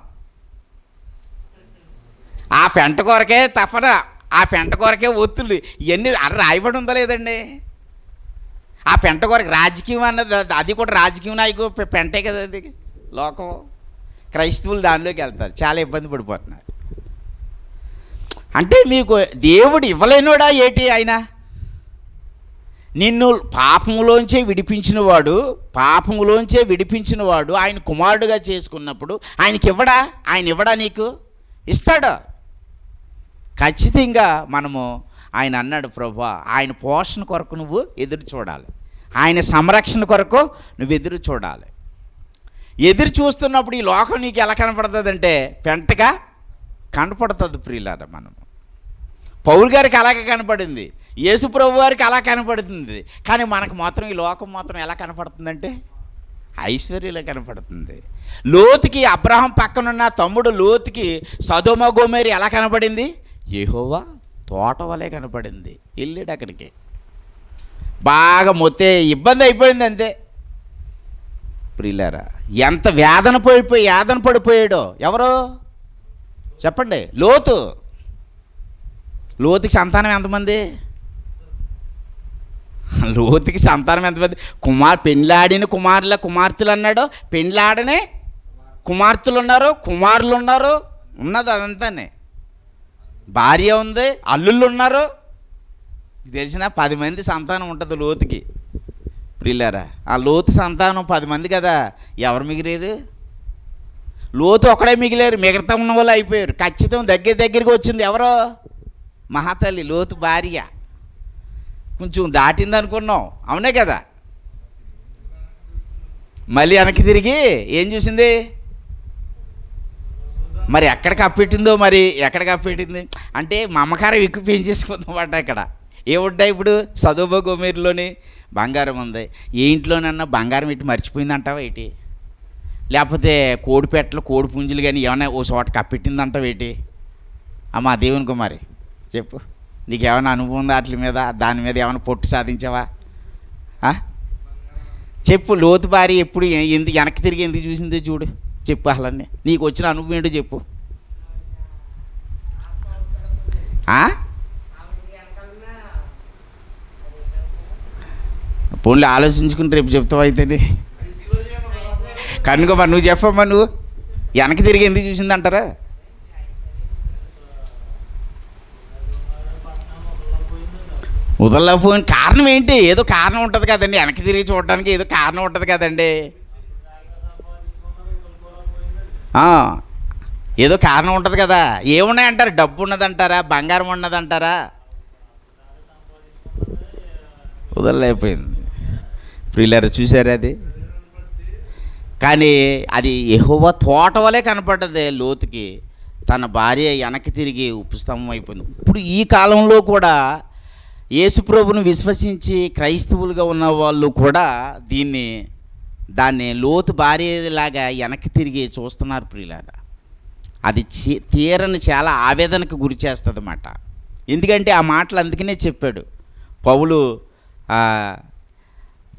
ఆ పెంట కొరకే తపన, ఆ పెంట కొరకే ఒత్తులు ఇవన్నీ రాయబడి ఉందా లేదండి? ఆ పెంట కొరకు రాజకీయం అన్నది, అది కూడా రాజకీయ నాయకు పెంటే కదా అది. లోకం క్రైస్తవులు దానిలోకి వెళ్తారు, చాలా ఇబ్బంది పడిపోతున్నారు. అంటే మీకు దేవుడు ఇవ్వలేనోడా ఏటి? ఆయన నిన్ను పాపములోంచే విడిపించినవాడు ఆయన కుమారుడుగా చేసుకున్నప్పుడు ఆయనకి ఇవ్వడా? ఆయన ఇవ్వడా? నీకు ఇస్తాడు ఖచ్చితంగా. మనము ఆయన అన్నాడు, ప్రభువా ఆయన పోషణ కొరకు నువ్వు ఎదురు చూడాలి, ఆయన సంరక్షణ కొరకు నువ్వు ఎదురు చూడాలి. ఎదురు చూస్తున్నప్పుడు ఈ లోకం నీకు ఎలా కనపడుతుంది అంటే పెంటగా కనపడుతుంది. ప్రియులారా, మనము పౌలు గారికి అలాగే కనపడింది, యేసు ప్రభు వారికి అలా కనపడుతుంది. కానీ మనకు మాత్రం ఈ లోకం మాత్రం ఎలా కనపడుతుందంటే ఐశ్వర్యంలో కనపడుతుంది. లోతుకి, అబ్రహాం పక్కనున్న తమ్ముడు లోతుకి సొదొమ గొమొర్రా ఎలా కనపడింది? యెహోవా తోట వలె కనపడింది. వెళ్ళాడు అక్కడికి, బాగా మొత్తే ఇబ్బంది అయిపోయింది అంతే. ప్రియులారా, ఎంత వేదన పడిపోయాడో ఎవరో చెప్పండి? లోతుకి సంతానం ఎంతమంది? లోతుకి సంతానం ఎంతమంది? పెళ్ళాడిన కుమార్తెలు అన్నాడు, పెళ్ళాడని కుమార్తెలు ఉన్నారు, కుమారులు ఉన్నారు, ఉన్నది అదంతానే. భార్య ఉంది, అల్లుళ్ళు ఉన్నారు. తెలిసిన 10 మంది సంతానం ఉంటుంది లోతుకి. ప్రియులారా, ఆ లోతు సంతానం 10 మంది కదా, ఎవరు మిగిలేరు? లోతు ఒక్కడే మిగిలేరు, మిగతా ఉన్న వాళ్ళు అయిపోయారు. ఖచ్చితం దగ్గరికి వచ్చింది ఎవరో? మహాతల్లి లోతు భార్య. కొంచెం దాటింది అనుకున్నాం, అవునే కదా. మళ్ళీ వెనక్కి తిరిగి ఏం చూసింది? మరి ఎక్కడ కప్పెట్టింది అంటే మమకారం ఎక్కువ పెంచేసుకుందాం ఇక్కడ. ఏముంటాయి ఇప్పుడు? సొదొమ గొమొర్రాలోని బంగారం ఉంది, ఏ ఇంట్లోనన్నా బంగారం ఇటు మర్చిపోయిందంటావా ఏంటి? లేకపోతే కోడిపెట్టలు, కోడి పుంజులు కానీ ఏమైనా ఓ చోట కప్పెట్టిందంటావా ఏంటి? అమ్మా దేవుని కుమారి చెప్పు, నీకేమైనా అనుభవం ఉందా వాటి మీద? దాని మీద ఏమైనా పొట్టు సాధించావా? చెప్పు. లోతు భార్య ఎప్పుడు వెనక్కి తిరిగి ఎందుకు చూసిందో చూడు, చెప్పు. అసలన్నీ నీకు వచ్చిన అనుభవం ఏంటో చెప్పు. పోన్లే ఆలోచించుకుని రేపు చెప్తావు అయితే. కనుక మరి నువ్వు చెప్పమ్మా, నువ్వు వెనక్కి తిరిగి ఎందుకు చూసిందంటారా? వదలకపోయిన కారణం ఏంటి? ఏదో కారణం ఉంటుంది కదండి, వెనక్కి తిరిగి చూడడానికి ఏదో కారణం ఉంటుంది కదండి. ఏదో కారణం ఉంటుంది కదా. ఏమున్నాయంటారు? డబ్బు ఉన్నదంటారా? బంగారం ఉన్నదంటారా? వదలలేకపోయింది. ప్రియులారా, చూసారా అది? కానీ అది యెహోవా తోట వలె కనపడ్డది లోతుకి. తన భార్య వెనక్కి తిరిగి ఉపస్తంభం అయిపోయింది. ఇప్పుడు ఈ కాలంలో కూడా యేసుప్రభుని విశ్వసించి క్రైస్తవులుగా ఉన్న వాళ్ళు కూడా దాన్ని లోతు భార్యలాగా వెనక్కి తిరిగి చూస్తున్నారు. ప్రియులారా, అది తీరని చాలా ఆవేదనకు గురి చేస్తుంది అన్నమాట. ఎందుకంటే ఆ మాటలు అందుకనే చెప్పాడు పౌలు,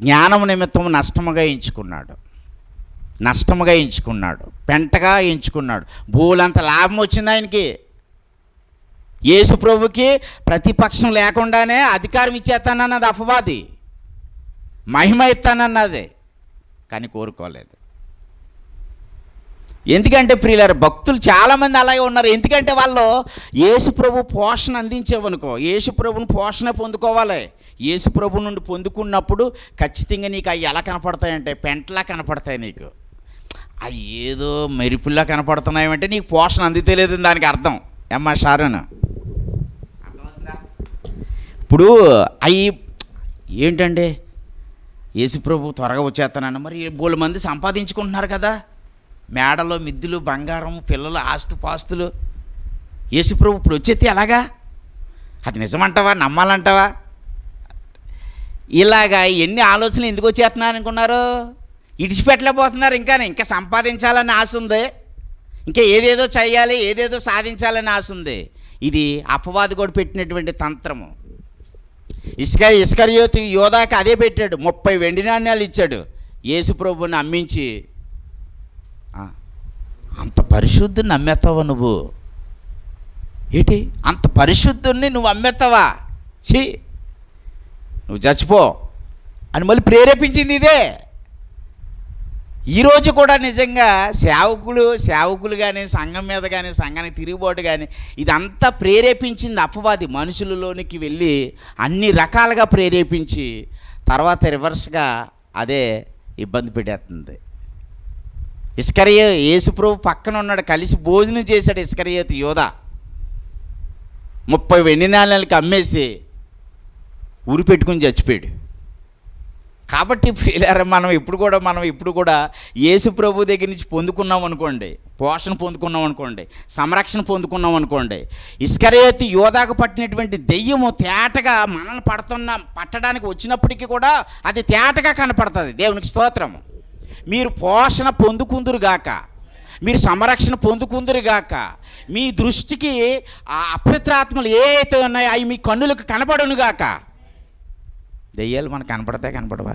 జ్ఞానము నిమిత్తం నష్టముగా ఎంచుకున్నాడు, పెంటగా ఎంచుకున్నాడు. భూలంత లాభం వచ్చింది ఆయనకి. యేసు ప్రభుకి ప్రతిపక్షం లేకుండానే అధికారం ఇచ్చేస్తానన్నది అపవాది, మహిమ ఇస్తానన్నది. కానీ కోరుకోలేదు. ఎందుకంటే ప్రియులారా, భక్తులు చాలామంది అలాగే ఉన్నారు. ఎందుకంటే వాళ్ళు యేసు ప్రభు పోషణ అందించేవనుకో, యేసు ప్రభుని పోషణ పొందుకోవాలి. యేసు ప్రభు నుండి పొందుకున్నప్పుడు ఖచ్చితంగా నీకు అవి ఎలా కనపడతాయంటే పెంటలా కనపడతాయి. నీకు అవి ఏదో మెరుపుల్లా కనపడుతున్నాయంటే నీకు పోషణ అందితేలేదు దానికి అర్థం. ఏమ్మా షారున్, ఇప్పుడు అవి ఏంటంటే యేసు ప్రభు త్వరగా వచ్చేస్తానన్న, మరి బోళ్ళు మంది సంపాదించుకుంటున్నారు కదా, మేడలో మిద్దులు, బంగారం, పిల్లలు, ఆస్తుపాస్తులు. యేసు ప్రభు ఇప్పుడు వచ్చేస్తే ఎలాగా? అది నిజమంటావా, నమ్మాలంటావా? ఇలాగా ఎన్ని ఆలోచనలు ఎందుకు వచ్చేస్తున్నారు అనుకున్నారు? ఇడిచిపెట్టలేకపోతున్నారు. ఇంకా సంపాదించాలని ఆశ ఉంది, ఇంకా ఏదేదో చేయాలి, ఏదేదో సాధించాలని ఆశ ఉంది. ఇది అపవాది కూడా పెట్టినటువంటి తంత్రము. ఇస్కరియోతు యోధాకి అదే పెట్టాడు. 30 వెండి నాణ్యాలు ఇచ్చాడు. యేసు ప్రభుని అమ్మించి, అంత పరిశుద్ధుని నమ్మేస్తావా నువ్వు? ఏంటి అంత పరిశుద్ధుని నువ్వు అమ్మేస్తావా? ఛీ, నువ్వు చచ్చిపో అని మళ్ళీ ప్రేరేపించింది ఇదే. ఈరోజు కూడా నిజంగా సేవకులు కానీ, సంఘం మీద కానీ, సంఘానికి తిరుగుబాటు కానీ, ఇదంతా ప్రేరేపించింది అపవాది. మనుషులలోనికి వెళ్ళి అన్ని రకాలుగా ప్రేరేపించి తర్వాత రివర్స్గా అదే ఇబ్బంది పెట్టేస్తుంది. యేసు ప్రభు పక్కన ఉన్నాడు, కలిసి భోజనం చేశాడు ఇస్కరియోతు యోధా. 30 వెండి నాణ్యాలకి అమ్మేసి ఉరి పెట్టుకుని చచ్చిపోయాడు. కాబట్టి ప్రియులారా, మనం ఇప్పుడు కూడా యేసు ప్రభు దగ్గర నుంచి పొందుకున్నాం అనుకోండి, పోషణ పొందుకున్నాం అనుకోండి, సంరక్షణ పొందుకున్నాం అనుకోండి, ఇస్కరియోతు యోధాకు పట్టినటువంటి దెయ్యము తేటగా మనల్ని పట్టడానికి వచ్చినప్పటికీ కూడా అది తేటగా కనపడుతుంది. దేవునికి స్తోత్రము. మీరు పోషణ పొందుకుందురుగాక, మీరు సంరక్షణ పొందుకుందురుగాక. మీ దృష్టికి ఆ అపవిత్రాత్మలు ఏ అయితే ఉన్నాయో అవి మీ కన్నులకు కనపడునుగాక. దెయ్యాలు మనకు కనపడవా?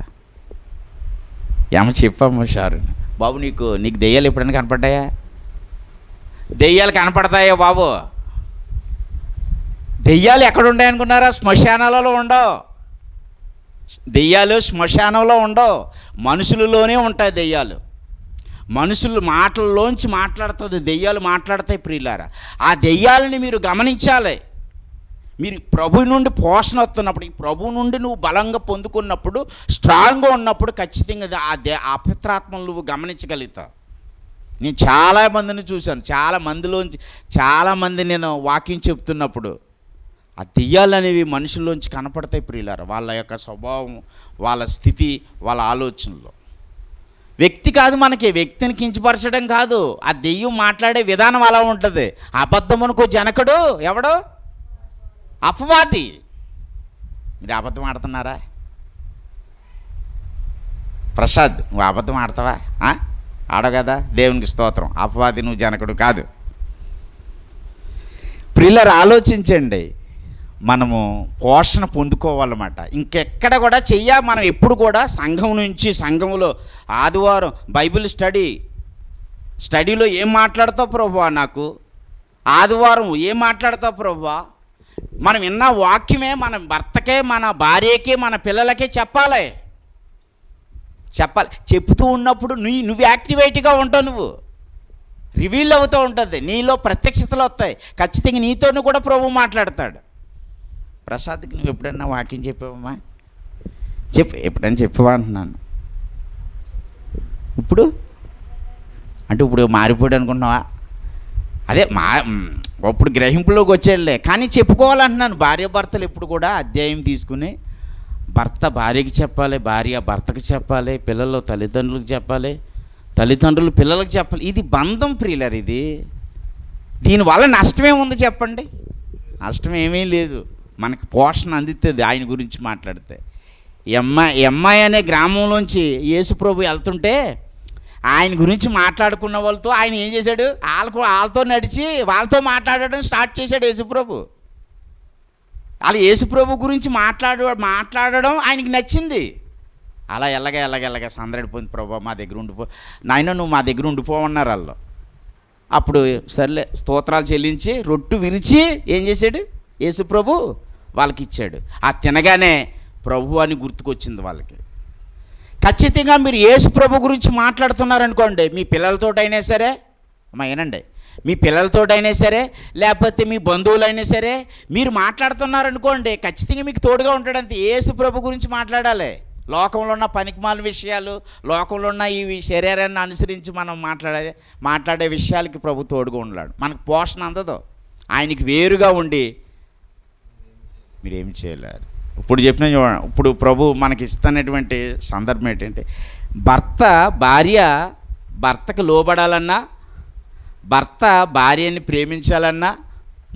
ఏమో చెప్పమ్మా షారు బాబు, నీకు దెయ్యాలు ఎప్పుడైనా కనపడ్డాయా? దెయ్యాలు కనపడతాయో బాబు? దెయ్యాలు ఎక్కడ ఉన్నాయనుకున్నారా? శ్మశానాలలో ఉండవు. దెయ్యాలు శ్మశానంలో ఉండవు, మనుషులలోనే ఉంటాయి దెయ్యాలు. మనుషులు మాటల్లోంచి మాట్లాడుతుంది, దెయ్యాలు మాట్లాడతాయి. ప్రియులారా, ఆ దెయ్యాలని మీరు గమనించాలి. మీరు ప్రభు నుండి పోషణ వస్తున్నప్పుడు, ఈ ప్రభు నుండి నువ్వు బలంగా పొందుకున్నప్పుడు, స్ట్రాంగ్గా ఉన్నప్పుడు ఖచ్చితంగా ఆ అపవిత్రాత్మలు నువ్వు గమనించగలుగుతావు. నేను చాలామందిని చూశాను, చాలామంది నేను వాక్యం చెప్తున్నప్పుడు ఆ దెయ్యాలు అనేవి మనుషుల్లోంచి కనపడతాయి. ప్రియులారా, వాళ్ళ యొక్క స్వభావం, వాళ్ళ స్థితి, వాళ్ళ ఆలోచనలు. వ్యక్తి కాదు, మనకి వ్యక్తిని కించపరచడం కాదు, ఆ దెయ్యం మాట్లాడే విధానం అలా ఉంటుంది. అబద్ధమునకు జనకుడు ఎవడో? అపవాది. మీరు అబద్ధం ఆడుతున్నారా? ప్రసాద్, నువ్వు అబద్ధం ఆడతావా? ఆడవు కదా, దేవునికి స్తోత్రం. అపవాది, నువ్వు జనకుడు కాదు. ప్రియులారా, ఆలోచించండి. మనము పోషణ పొందుకోవాలన్నమాట. ఇంకెక్కడ కూడా మనం ఎప్పుడు కూడా సంఘంలో ఆదివారం బైబిల్ స్టడీలో ఏం మాట్లాడతావు ప్రభువా? నాకు ఆదివారం ఏం మాట్లాడతావు ప్రభువా? మనం విన్న వాక్యమే మన భర్తకే, మన భార్యకే, మన పిల్లలకే చెప్పాలి. చెప్తూ ఉన్నప్పుడు నువ్వు యాక్టివేట్గా ఉంటావు, నువ్వు రివీల్ అవుతూ ఉంటుంది, నీలో ప్రత్యక్షతలు వస్తాయి. ఖచ్చితంగా నీతోనూ కూడా ప్రభు మాట్లాడతాడు. ప్రసాద్కి నువ్వు ఎప్పుడన్నా వాక్యం చెప్పావమ్మా? ఎప్పుడైనా చెప్పవా అంటున్నాను. ఇప్పుడు మారిపోయాడు అనుకుంటున్నావా? అదే ఇప్పుడు గ్రహింపులోకి వచ్చేళ్ళే, కానీ చెప్పుకోవాలంటున్నాను. భార్యాభర్తలు ఎప్పుడు కూడా అధ్యాయం తీసుకుని, భర్త భార్యకి చెప్పాలి, భార్య భర్తకి చెప్పాలి, పిల్లలు తల్లిదండ్రులకు చెప్పాలి, తల్లిదండ్రులు పిల్లలకు చెప్పాలి. ఇది బంధం ప్రియులారు. దీనివల్ల నష్టమేముంది చెప్పండి? నష్టం ఏమీ లేదు. మనకు పోషణ అందుతుంది ఆయన గురించి మాట్లాడితే. ఎమ్మాయి అనే గ్రామంలోంచి యేసు ప్రభు వెళ్తుంటే ఆయన గురించి మాట్లాడుకున్న వాళ్ళతో ఆయన ఏం చేశాడు? వాళ్ళతో నడిచి వాళ్ళతో మాట్లాడడం స్టార్ట్ చేశాడు యేసు ప్రభు. వాళ్ళు యేసు ప్రభు గురించి మాట్లాడడం ఆయనకి నచ్చింది. అలా ఎల్లగా సందడిపోయింది. ప్రభు మా దగ్గర ఉండిపో నాయన, నువ్వు మా దగ్గర ఉండిపోమన్నారు వాళ్ళు. అప్పుడు సర్లే స్తోత్రాలు చెల్లించి రొట్టు విరిచి ఏం చేశాడు యేసు ప్రభు? వాళ్ళకి ఇచ్చాడు. ఆ తినగానే ప్రభు అని గుర్తుకొచ్చింది వాళ్ళకి. ఖచ్చితంగా మీరు యేసు ప్రభు గురించి మాట్లాడుతున్నారనుకోండి, మీ పిల్లలతోటైనా సరే, అమ్మా ఏనండి, మీ పిల్లలతోటైనా సరే లేకపోతే మీ బంధువులైనా సరే మీరు మాట్లాడుతున్నారనుకోండి, ఖచ్చితంగా మీకు తోడుగా ఉంటాడు. అంతే. యేసు ప్రభు గురించి మాట్లాడాలి. లోకంలో ఉన్న పనికిమాలిన విషయాలు, లోకంలో ఉన్న ఈ శరీరాన్ని అనుసరించి మనం మాట్లాడే విషయాలకి ప్రభు తోడుగా ఉన్నాడు. మనకు పోషణ అందదు. ఆయనకి వేరుగా ఉండి మీరేం చేయలేరు. ఇప్పుడు చెప్పిన చూడండి, ఇప్పుడు ప్రభు మనకి ఇస్తున్నటువంటి సందర్భం ఏంటంటే, భార్య భర్తకు లోబడాలన్నా, భర్త భార్యని ప్రేమించాలన్నా,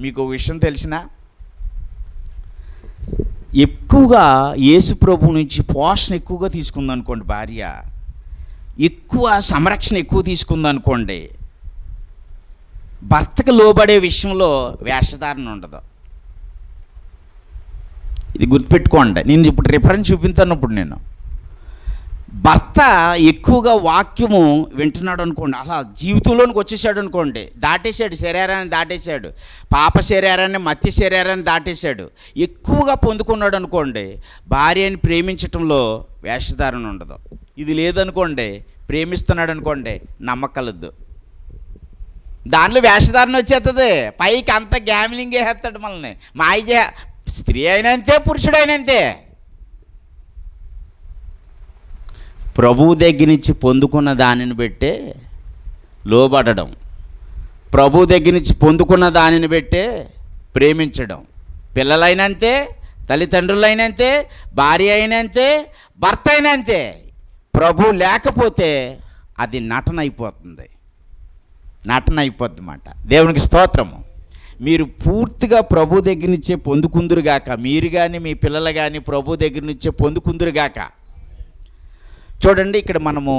మీకు విషయం తెలిసిన ఎక్కువగా యేసు ప్రభు నుంచి పోషణ ఎక్కువగా తీసుకుందనుకోండి, భార్య ఎక్కువ సంరక్షణ ఎక్కువ తీసుకుందనుకోండి, భర్తకు లోబడే విషయంలో వేషధారణ ఉండదు. ఇది గుర్తుపెట్టుకోండి. నేను ఇప్పుడు రిఫరెన్స్ చూపించాను. ఇప్పుడు నేను భర్త ఎక్కువగా వాక్యము వింటున్నాడు అనుకోండి, అలా జీవితంలోనికి వచ్చేసాడు అనుకోండి, దాటేశాడు, శరీరాన్ని దాటేశాడు, పాప శరీరాన్ని, మత్తి శరీరాన్ని దాటేశాడు, ఎక్కువగా పొందుకున్నాడు అనుకోండి, భార్యని ప్రేమించటంలో వేషధారణ ఉండదు. ఇది లేదనుకోండి, ప్రేమిస్తున్నాడు అనుకోండి, నమ్మకలద్దు, దానిలో వేషధారణ వచ్చేస్తుంది. పైకి అంత గ్యామ్లింగ్ వేసేస్తాడు మనల్ని, మాయ. స్త్రీ అయినంతే, పురుషుడైనంతే. ప్రభువు దగ్గర నుంచి పొందుకున్న దానిని బట్టే లోబడడం, ప్రభువు దగ్గర నుంచి పొందుకున్న దానిని బట్టే ప్రేమించడం. పిల్లలైనంతే, తల్లిదండ్రులైనంతే, భార్య అయినంతే, భర్త అయినంతే. ప్రభు లేకపోతే అది నటన అయిపోతుంది, నటన అయిపోద్ది అన్నమాట. దేవునికి స్తోత్రము. మీరు పూర్తిగా ప్రభు దగ్గర నుంచే పొందుకుందురుగాక. మీరు కానీ మీ పిల్లలు కానీ ప్రభు దగ్గర నుంచే పొందుకుందురుగాక. చూడండి, ఇక్కడ మనము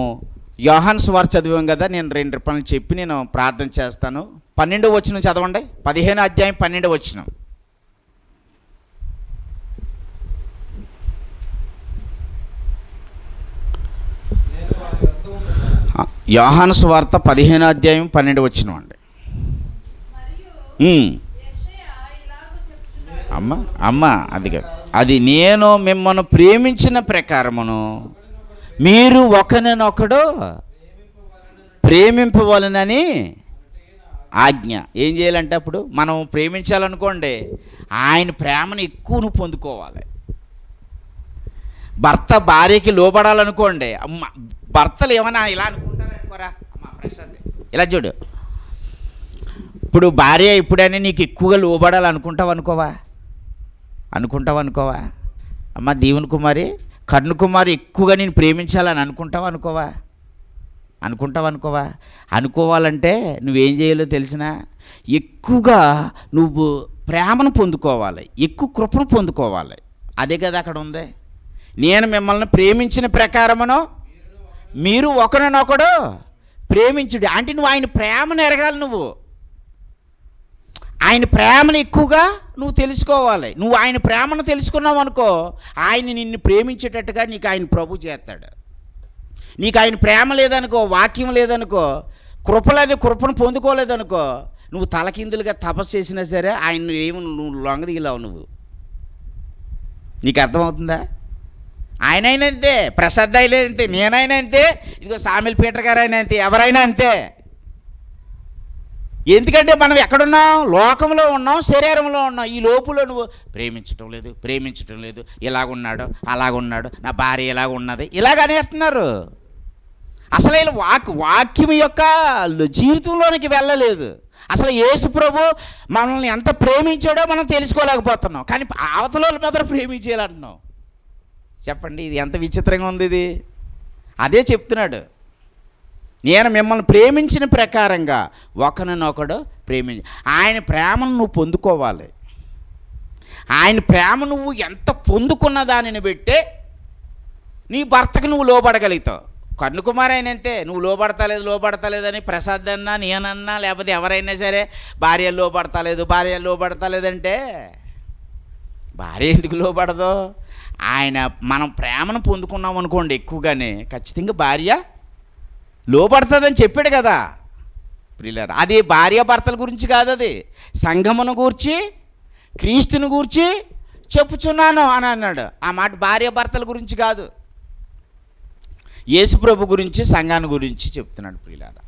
యోహాను సువార్త చదివాం కదా. నేను 2 రూపాయలు చెప్పి నేను ప్రార్థన చేస్తాను. 12వ వచనం చదవండి. 15వ అధ్యాయం 12వ వచనం. యోహాను సువార్త 15వ అధ్యాయం 12వ వచనం అండి. అమ్మ అది నేను మిమ్మల్ని ప్రేమించిన ప్రకారమును మీరు ఒకరినొకడు ప్రేమింపవలనని ఆజ్ఞ. ఏం చేయాలంటే, అప్పుడు మనం ప్రేమించాలనుకోండి, ఆయన ప్రేమను ఎక్కువ నువ్వు పొందుకోవాలి. భర్త భార్యకి లోబడాలనుకోండి, భర్తలు ఏమైనా ఇలా అనుకుంటారనుకోరా, అమ్మ ప్రసాద్ ఇలా చూడు, ఇప్పుడు భార్య ఎప్పుడైనా నీకు ఎక్కువగా లోబడాలనుకుంటావు అనుకోవా, అమ్మ దీవెన కుమారి, కర్ణ కుమారి ఎక్కువగా నేను ప్రేమించాలని అనుకుంటావు అనుకోవా. అనుకోవాలంటే నువ్వేం చేయాలో తెలిసినా, ఎక్కువగా నువ్వు ప్రేమను పొందుకోవాలి, ఎక్కువ కృపను పొందుకోవాలి. అదే కదా అక్కడ ఉంది. నేను మిమ్మల్ని ప్రేమించిన ప్రకారమును మీరు ఒకరినొకడు ప్రేమించుడి. అంటే నువ్వు ఆయన ప్రేమను ఎరగాలి. నువ్వు ఆయన ప్రేమను ఎక్కువగా నువ్వు తెలుసుకోవాలి. నువ్వు ఆయన ప్రేమను తెలుసుకున్నావు అనుకో, ఆయన నిన్ను ప్రేమించేటట్టుగా నీకు ఆయన ప్రభు చేస్తాడు. నీకు ఆయన ప్రేమ లేదనుకో, వాక్యం లేదనుకో, కృపను పొందుకోలేదనుకో, నువ్వు తలకిందులుగా తపస్సు చేసినా సరే ఆయన నువ్వు లొంగదిగిలావు. నీకు అర్థమవుతుందా? ఆయనైనా అంతే, ప్రసాద్ అయినా అంతే, నేనైనా అంతే, ఇదిగో సామిల్ పీటర్ గారు అయినా అంతే, ఎవరైనా అంతే. ఎందుకంటే మనం ఎక్కడున్నాం? లోకంలో ఉన్నాం, శరీరంలో ఉన్నాం. ఈ లోపులో నువ్వు ప్రేమించటం లేదు, ఇలాగున్నాడు, అలాగున్నాడు, నా భార్య ఇలాగ ఉన్నది, ఇలాగనేస్తున్నారు. అసలు వీళ్ళు వాక్యం యొక్క జీవితంలోనికి వెళ్ళలేదు. అసలు యేసు ప్రభు మనల్ని ఎంత ప్రేమించాడో మనం తెలుసుకోలేకపోతున్నాం, కానీ అవతల మాత్రం ప్రేమించేయాలంటున్నాం. చెప్పండి, ఇది ఎంత విచిత్రంగా ఉంది. ఇది అదే చెప్తున్నాడు, నేను మిమ్మల్ని ప్రేమించిన ప్రకారంగా ఒకరినొకడు ఆయన ప్రేమను నువ్వు పొందుకోవాలి. ఆయన ప్రేమ నువ్వు ఎంత పొందుకున్న దానిని బట్టే నీ భర్తకు నువ్వు లోబడగలుగుతావు. కన్నుకుమార్ అయినంతే, నువ్వు లోబడతలేదని ప్రసాద్ అన్నా, నేనన్నా, లేకపోతే ఎవరైనా సరే భార్య లోబడతలేదంటే భార్య ఎందుకు లోబడదో? మనం ప్రేమను పొందుకున్నాం అనుకోండి ఎక్కువగానే, ఖచ్చితంగా భార్య లోబడుతుందని చెప్పాడు కదా ప్రియులారా. అది భార్యాభర్తల గురించి కాదు, అది సంఘమును గూర్చి, క్రీస్తుని గూర్చి చెప్పుచున్నాను అని అన్నాడు. ఆ మాట భార్యాభర్తల గురించి కాదు, యేసు ప్రభు గురించి, సంఘాన్ని గురించి చెప్తున్నాడు ప్రియులారా.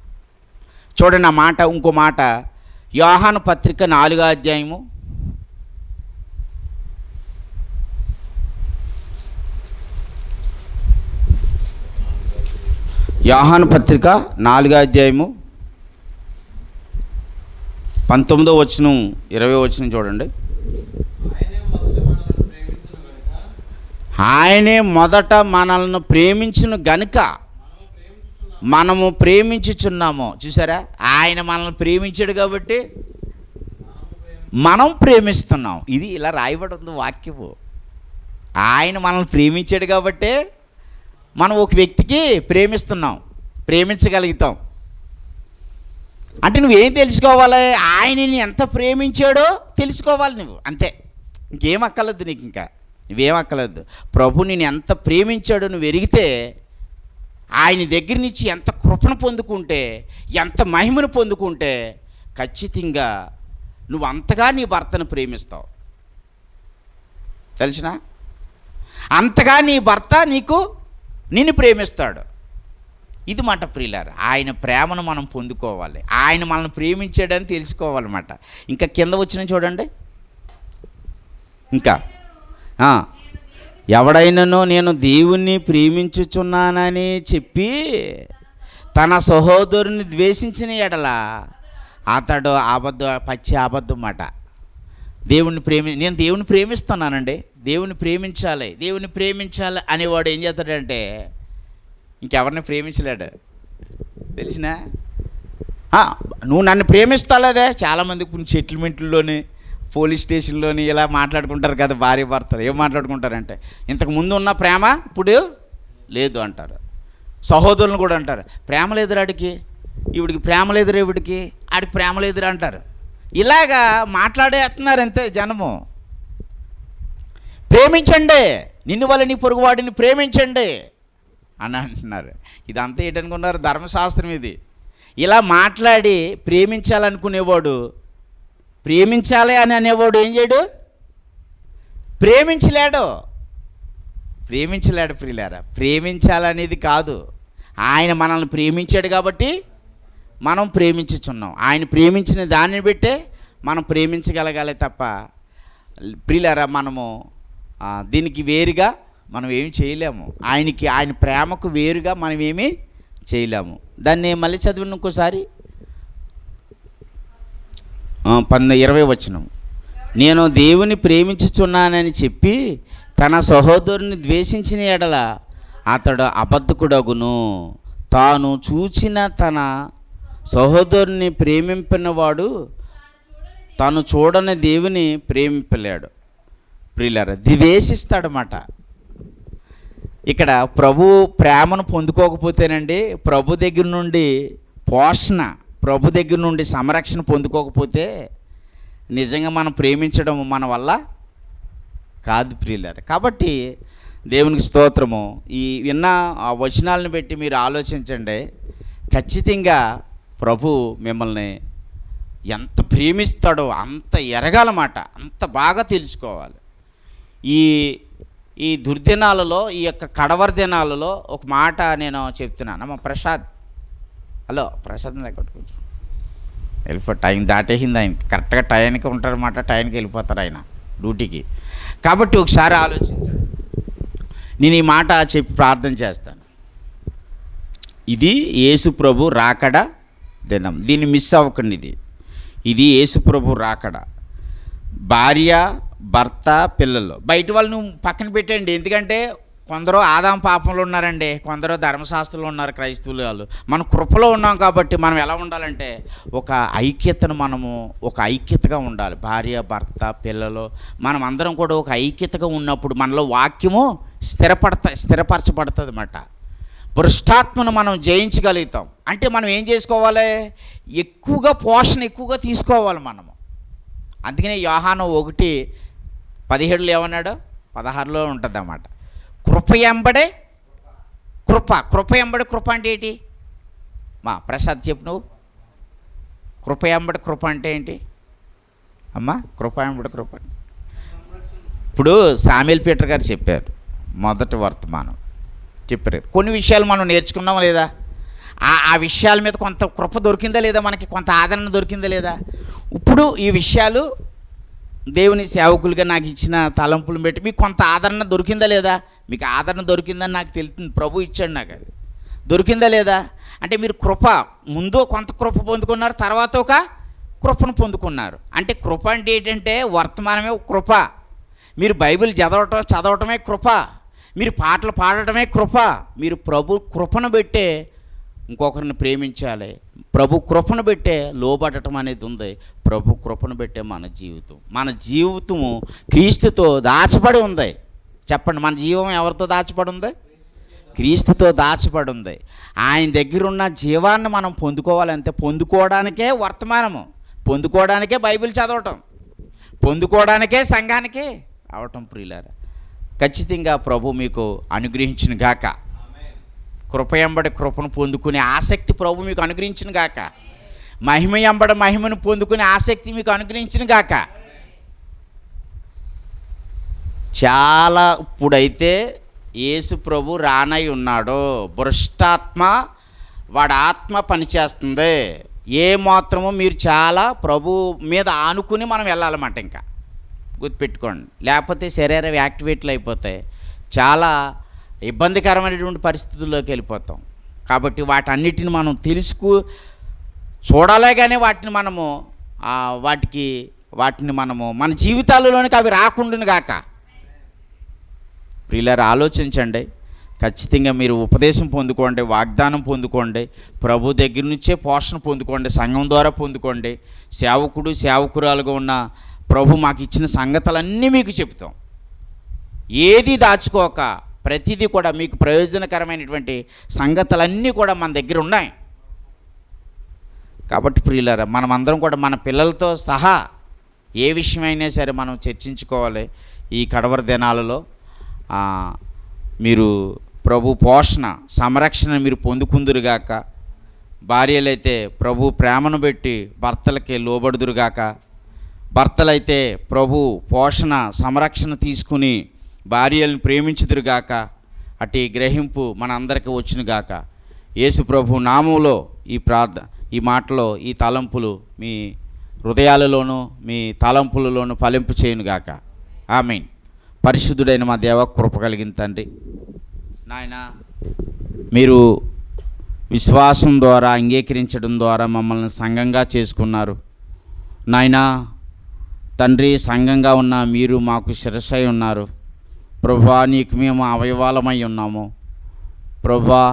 చూడండి ఆ మాట, ఇంకో మాట యోహాను పత్రిక 4వ అధ్యాయము. యోహాను పత్రిక 4వ అధ్యాయము 19వ వచనం 20వ వచనం చూడండి. ఆయనే మొదట మనల్ని ప్రేమించును గనుక మనము ప్రేమించుచున్నాము. చూసారా, ఆయన మనల్ని ప్రేమించాడు కాబట్టి మనం ప్రేమిస్తున్నాం. ఇది ఇలా రాయబడి ఉంది వాక్యము. ఆయన మనల్ని ప్రేమించాడు కాబట్టి మనం ఒక వ్యక్తికి ప్రేమిస్తున్నాం, ప్రేమించగలుగుతాం. అంటే నువ్వేం తెలుసుకోవాలి? ఆయనని ఎంత ప్రేమించాడో తెలుసుకోవాలి నువ్వు, అంతే. ఇంకేం అక్కర్లేదు నీకు, ఇంకా నువ్వేం అక్కర్లేదు. ప్రభు నేను ఎంత ప్రేమించాడో నువ్వు ఎరిగితే, ఆయన దగ్గర నుంచి ఎంత కృపను పొందుకుంటే, ఎంత మహిమను పొందుకుంటే ఖచ్చితంగా నువ్వు అంతగా నీ భర్తను ప్రేమిస్తావు. తెలిసినా? అంతగా నీ భర్త నిన్ను ప్రేమిస్తాడు. ఇది మాట ప్రియులారా, ఆయన ప్రేమను మనం పొందుకోవాలి. ఆయన మనల్ని ప్రేమించాడని తెలుసుకోవాలన్నమాట. ఇంకా కింద వచ్చిన చూడండి. ఇంకా ఎవడైనానో నేను దేవుణ్ణి ప్రేమించుచున్నానని చెప్పి తన సహోదరుని ద్వేషించిన ఎడల అతడు పచ్చి అబద్ధం మాట. నేను దేవుణ్ణి ప్రేమిస్తున్నానండి, దేవుని ప్రేమించాలి అనేవాడు ఏం చేస్తాడంటే ఇంకెవరిని ప్రేమించలేడు. తెలిసినా? నువ్వు నన్ను ప్రేమిస్తాలేదే. చాలామంది కొన్ని సెటిల్మెంట్లోని, పోలీస్ స్టేషన్లోని ఇలా మాట్లాడుకుంటారు కదా భార్య భర్తలు. ఏం మాట్లాడుకుంటారంటే ఇంతకు ముందు ఉన్న ప్రేమ ఇప్పుడు లేదు అంటారు. సహోదరులను కూడా అంటారు, ప్రేమ లేదురా ఆడికి, ఈవిడికి ప్రేమ లేదురా, ఆడికి ప్రేమ లేదురా అంటారు. ఇలాగా మాట్లాడేస్తున్నారు అంతే జనము. ప్రేమించండి, నిన్ను వల్ల నీ పొరుగువాడిని ప్రేమించండి అని అంటున్నారు. ఇదంతా ఏంటనుకున్నారు? ధర్మశాస్త్రం ఇది. ఇలా మాట్లాడి ప్రేమించాలనుకునేవాడు, ప్రేమించాలి అని అనేవాడు ఏం చేయడు? ప్రేమించలేడు ప్రియులారా. ప్రేమించాలనేది కాదు, ఆయన మనల్ని ప్రేమించాడు కాబట్టి మనం ప్రేమించుచున్నాం. ఆయన ప్రేమించిన దానిని బట్టే మనం ప్రేమించగలగాలి తప్ప ప్రియులారా మనము దీనికి వేరుగా మనం ఏమి చేయలేము. ఆయన ప్రేమకు వేరుగా మనం ఏమీ చేయలేము. దాన్ని మళ్ళీ చదివిన ఇంకోసారి 20వ వచనం. నేను దేవుని ప్రేమించుచున్నానని చెప్పి తన సహోదరుని ద్వేషించిన ఎడల అతడు అబద్ధకుడగును. తాను చూచిన తన సహోదరుని ప్రేమింపినవాడు తాను చూడని దేవుని ప్రేమింపలేడు. ప్రియులారా, ద్వేషిస్తాడన్నమాట. ఇక్కడ ప్రభు ప్రేమను పొందుకోకపోతేనండి, ప్రభు దగ్గర నుండి పోషణ, ప్రభు దగ్గర నుండి సంరక్షణ పొందుకోకపోతే నిజంగా మనం ప్రేమించడం మన వల్ల కాదు ప్రియులారా. కాబట్టి దేవునికి స్తోత్రము. ఈ విన్న ఆ వచనాలను బట్టి మీరు ఆలోచించండి. ఖచ్చితంగా ప్రభు మిమ్మల్ని ఎంత ప్రేమిస్తాడో అంత ఎరగాలన్నమాట, అంత బాగా తెలుసుకోవాలి. ఈ దుర్దినాలలో, ఈ యొక్క కడవరి దినాలలో ఒక మాట నేను చెప్తున్నాను. అమ్మ ప్రసాద్, హలో ప్రసాద్, కొంచెం టైం దాటేసింది. ఆయన కరెక్ట్గా టైంకి ఉంటారన్నమాట, టైంకి వెళ్ళిపోతారు ఆయన డ్యూటీకి. కాబట్టి ఒకసారి ఆలోచించండి. నేను ఈ మాట చెప్పి ప్రార్థన చేస్తాను. ఇది యేసు ప్రభు రాకడ దినం, దీన్ని మిస్ అవ్వకండి. ఇది యేసు ప్రభు రాకడ. భార్య, భర్త, పిల్లలు, బయట వాళ్ళు నువ్వు పక్కన పెట్టండి. ఎందుకంటే కొందరు ఆదాం పాపంలో ఉన్నారండి, కొందరు ధర్మశాస్త్రంలో ఉన్నారు, క్రైస్తవులు వాళ్ళు. మనం కృపలో ఉన్నాం కాబట్టి మనం ఎలా ఉండాలంటే ఒక ఐక్యతగా ఉండాలి. భార్య, భర్త, పిల్లలు, మనం అందరం కూడా ఒక ఐక్యతగా ఉన్నప్పుడు మనలో వాక్యము స్థిరపరచబడుతుంది అన్నమాట. భ్రష్టాత్మను మనం జయించగలుగుతాం. అంటే మనం ఏం చేసుకోవాలి? ఎక్కువగా పోషణ ఎక్కువగా తీసుకోవాలి మనము. అందుకనే యోహాను 1:17 ఏమన్నాడు? 16లో ఉంటుంది అన్నమాట. కృప ఎంబడే కృప అంటే ఏంటి? మా ప్రసాద్ చెప్పు నువ్వు. కృప ఎంబడి కృప అంటే ఏంటి అమ్మా? కృప ఎంబడి కృప. ఇప్పుడు సామ్యూయల్ పీటర్ గారు చెప్పారు, మొదటి వర్తమానం చెప్పారు. కొన్ని విషయాలు మనం నేర్చుకున్నాం లేదా? ఆ విషయాల మీద కొంత కృప దొరికిందా లేదా, మనకి కొంత ఆదరణ దొరికిందా లేదా? ఇప్పుడు ఈ విషయాలు దేవుని సేవకులుగా నాకు ఇచ్చిన తలంపులను బట్టి మీకు కొంత ఆదరణ దొరికిందా లేదా? మీకు ఆదరణ దొరికిందని నాకు తెలుస్తుంది, ప్రభు ఇచ్చాడు నాకు, అది దొరికిందా లేదా? అంటే మీరు కృప ముందు కొంత కృప పొందుకున్నారు, తర్వాత ఒక కృపను పొందుకున్నారు. అంటే కృప అంటే ఏంటంటే వర్తమానమే కృప. మీరు బైబిల్ చదవటమే కృప, మీరు పాటలు పాడటమే కృప. మీరు ప్రభు కృపను పెట్టే ఇంకొకరిని ప్రేమించాలి, ప్రభు కృపను పెట్టే లోబడటం అనేది ఉంది. ప్రభు కృపను పెట్టే మన జీవితము క్రీస్తుతో దాచబడి ఉంది. చెప్పండి, మన జీవం ఎవరితో దాచబడి ఉంది? క్రీస్తుతో దాచబడి ఉంది. ఆయన దగ్గర ఉన్న జీవాన్ని మనం పొందుకోవాలంటే పొందుకోవడానికే వర్తమానము, పొందుకోవడానికే బైబిల్ చదవటం, పొందుకోవడానికే సంఘానికి అవటం. ప్రియులారా, ఖచ్చితంగా ప్రభు మీకు అనుగ్రహించిన గాక. కృప ఎంబడి కృపను పొందుకునే ఆసక్తి ప్రభు మీకు అనుగ్రహించిన గాక. మహిమ ఎంబడి మహిమను పొందుకునే ఆసక్తి మీకు అనుగ్రహించిన గాక. చాలా ఇప్పుడైతే యేసు ప్రభు రానై ఉన్నాడు. భ్రష్టాత్మ వాడి ఆత్మ పనిచేస్తుంది. ఏ మాత్రమో మీరు చాలా ప్రభు మీద ఆనుకుని మనం వెళ్ళాలన్నమాట. ఇంకా గుర్తుపెట్టుకోండి, లేకపోతే శరీరం యాక్టివేట్లు అయిపోతాయి, చాలా ఇబ్బందికరమైనటువంటి పరిస్థితుల్లోకి వెళ్ళిపోతాం. కాబట్టి వాటన్నిటిని మనం చూడాలే కానీ వాటిని మనము మన జీవితాలలోనికి అవి రాకుండాను గాక. ప్రియులారా, ఆలోచించండి. ఖచ్చితంగా మీరు ఉపదేశం పొందుకోండి, వాగ్దానం పొందుకోండి, ప్రభు దగ్గర నుంచే పోషణ పొందుకోండి, సంఘం ద్వారా పొందుకోండి. సేవకురాలుగా ఉన్న ప్రభు మాకు ఇచ్చిన సంగతులన్నీ మీకు చెప్తాం. ఏది దాచుకోక ప్రతిదీ కూడా మీకు ప్రయోజనకరమైనటువంటి సంగతులన్నీ కూడా మన దగ్గర ఉన్నాయి. కాబట్టి ప్రియులారా, మనమందరం కూడా మన పిల్లలతో సహా ఏ విషయమైనా సరే మనం చర్చించుకోవాలి. ఈ కడవరి దినాలలో మీరు ప్రభు పోషణ సంరక్షణ మీరు పొందుకుందురుగాక. భార్యలైతే ప్రభు ప్రేమను పెట్టి భర్తలకి లోబడుదురుగాక. భర్తలైతే ప్రభు పోషణ సంరక్షణ తీసుకుని భార్యలను ప్రేమించుదురుగాక. అటు గ్రహింపు మన అందరికీ వచ్చునుగాక. యేసు ప్రభు నామములో ఈ మాటలో ఈ తలంపులు మీ హృదయాలలోనూ మీ తలంపులలోనూ ఫలింపు చేయునుగాక. ఆమేన్. పరిశుద్ధుడైన మా దేవ, కృప కలిగిన తండ్రి, నాయన మీరు విశ్వాసం ద్వారా అంగీకరించడం ద్వారా మమ్మల్ని సంఘంగా చేసుకున్నారు. నాయన తండ్రి, సంఘంగా ఉన్న మీరు మాకు శిరస్సై ఉన్నారు. ప్రభువా, నీకు మేము అవయవాలమై ఉన్నాము. ప్రభువా,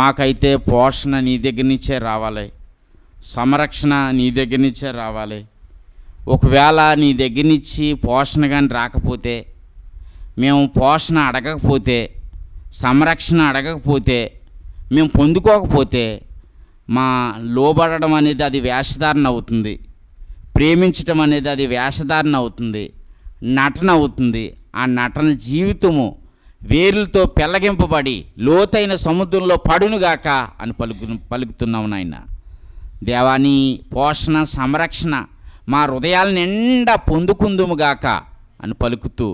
మాకైతే పోషణ నీ దగ్గర నుంచే రావాలి, సంరక్షణ నీ దగ్గర నుంచే రావాలి. ఒకవేళ నీ దగ్గర నుంచి పోషణ కానీ రాకపోతే, మేము పోషణ అడగకపోతే, సంరక్షణ అడగకపోతే, మేము పొందుకోకపోతే మా లోబడడం అనేది అది వేషధారణ అవుతుంది, ప్రేమించటం అనేది అది వేషధారణ అవుతుంది, నటన అవుతుంది. ఆ నటన జీవితము వేరులతో పెళ్ళగింపబడి లోతైన సముద్రంలో పడునుగాక అని పలుకుతున్నాము నాయన. దేవా, నీ పోషణ సంరక్షణ మా హృదయాల నిండా పొందుకుందుముగాక అని పలుకుతూ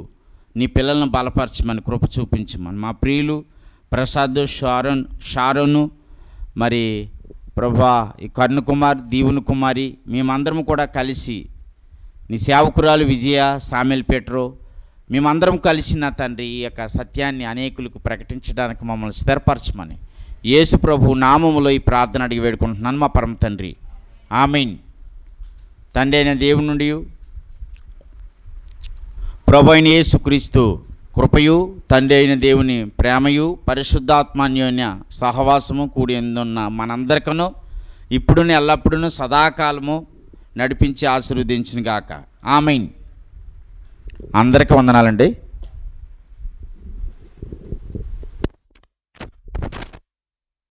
నీ పిల్లలను బలపరచమని కృప చూపించమని మా ప్రియులు ప్రసాద్, షారోను, మరి ప్రభా ఈ కర్ణ కుమార్, దీవుని కుమారి, మేమందరం కూడా కలిసి నీ సేవకురాలు విజయ, సామెల్ పెట్రో, మేమందరం కలిసి నా తండ్రి ఈ యొక్క సత్యాన్ని అనేకులకు ప్రకటించడానికి మమ్మల్ని స్థిరపరచమని యేసు ప్రభు నామములో ఈ ప్రార్థన అడిగి వేడుకుంటున్నాను మా పరమ తండ్రి. ఆమేన్. తండ్రి అయిన దేవుని నుండి ప్రభు అయిన యేసుక్రీస్తు కృపయు, తండ్రి అయిన దేవుని ప్రేమయు, పరిశుద్ధాత్మాన్యోన్య సహవాసము కూడి ఉన్న మనందరికను ఇప్పుడు ఎల్లప్పుడూ సదాకాలము నడిపించి ఆశీర్వదించును గాక. ఆమేన్. అందరికీ వందనాలండి.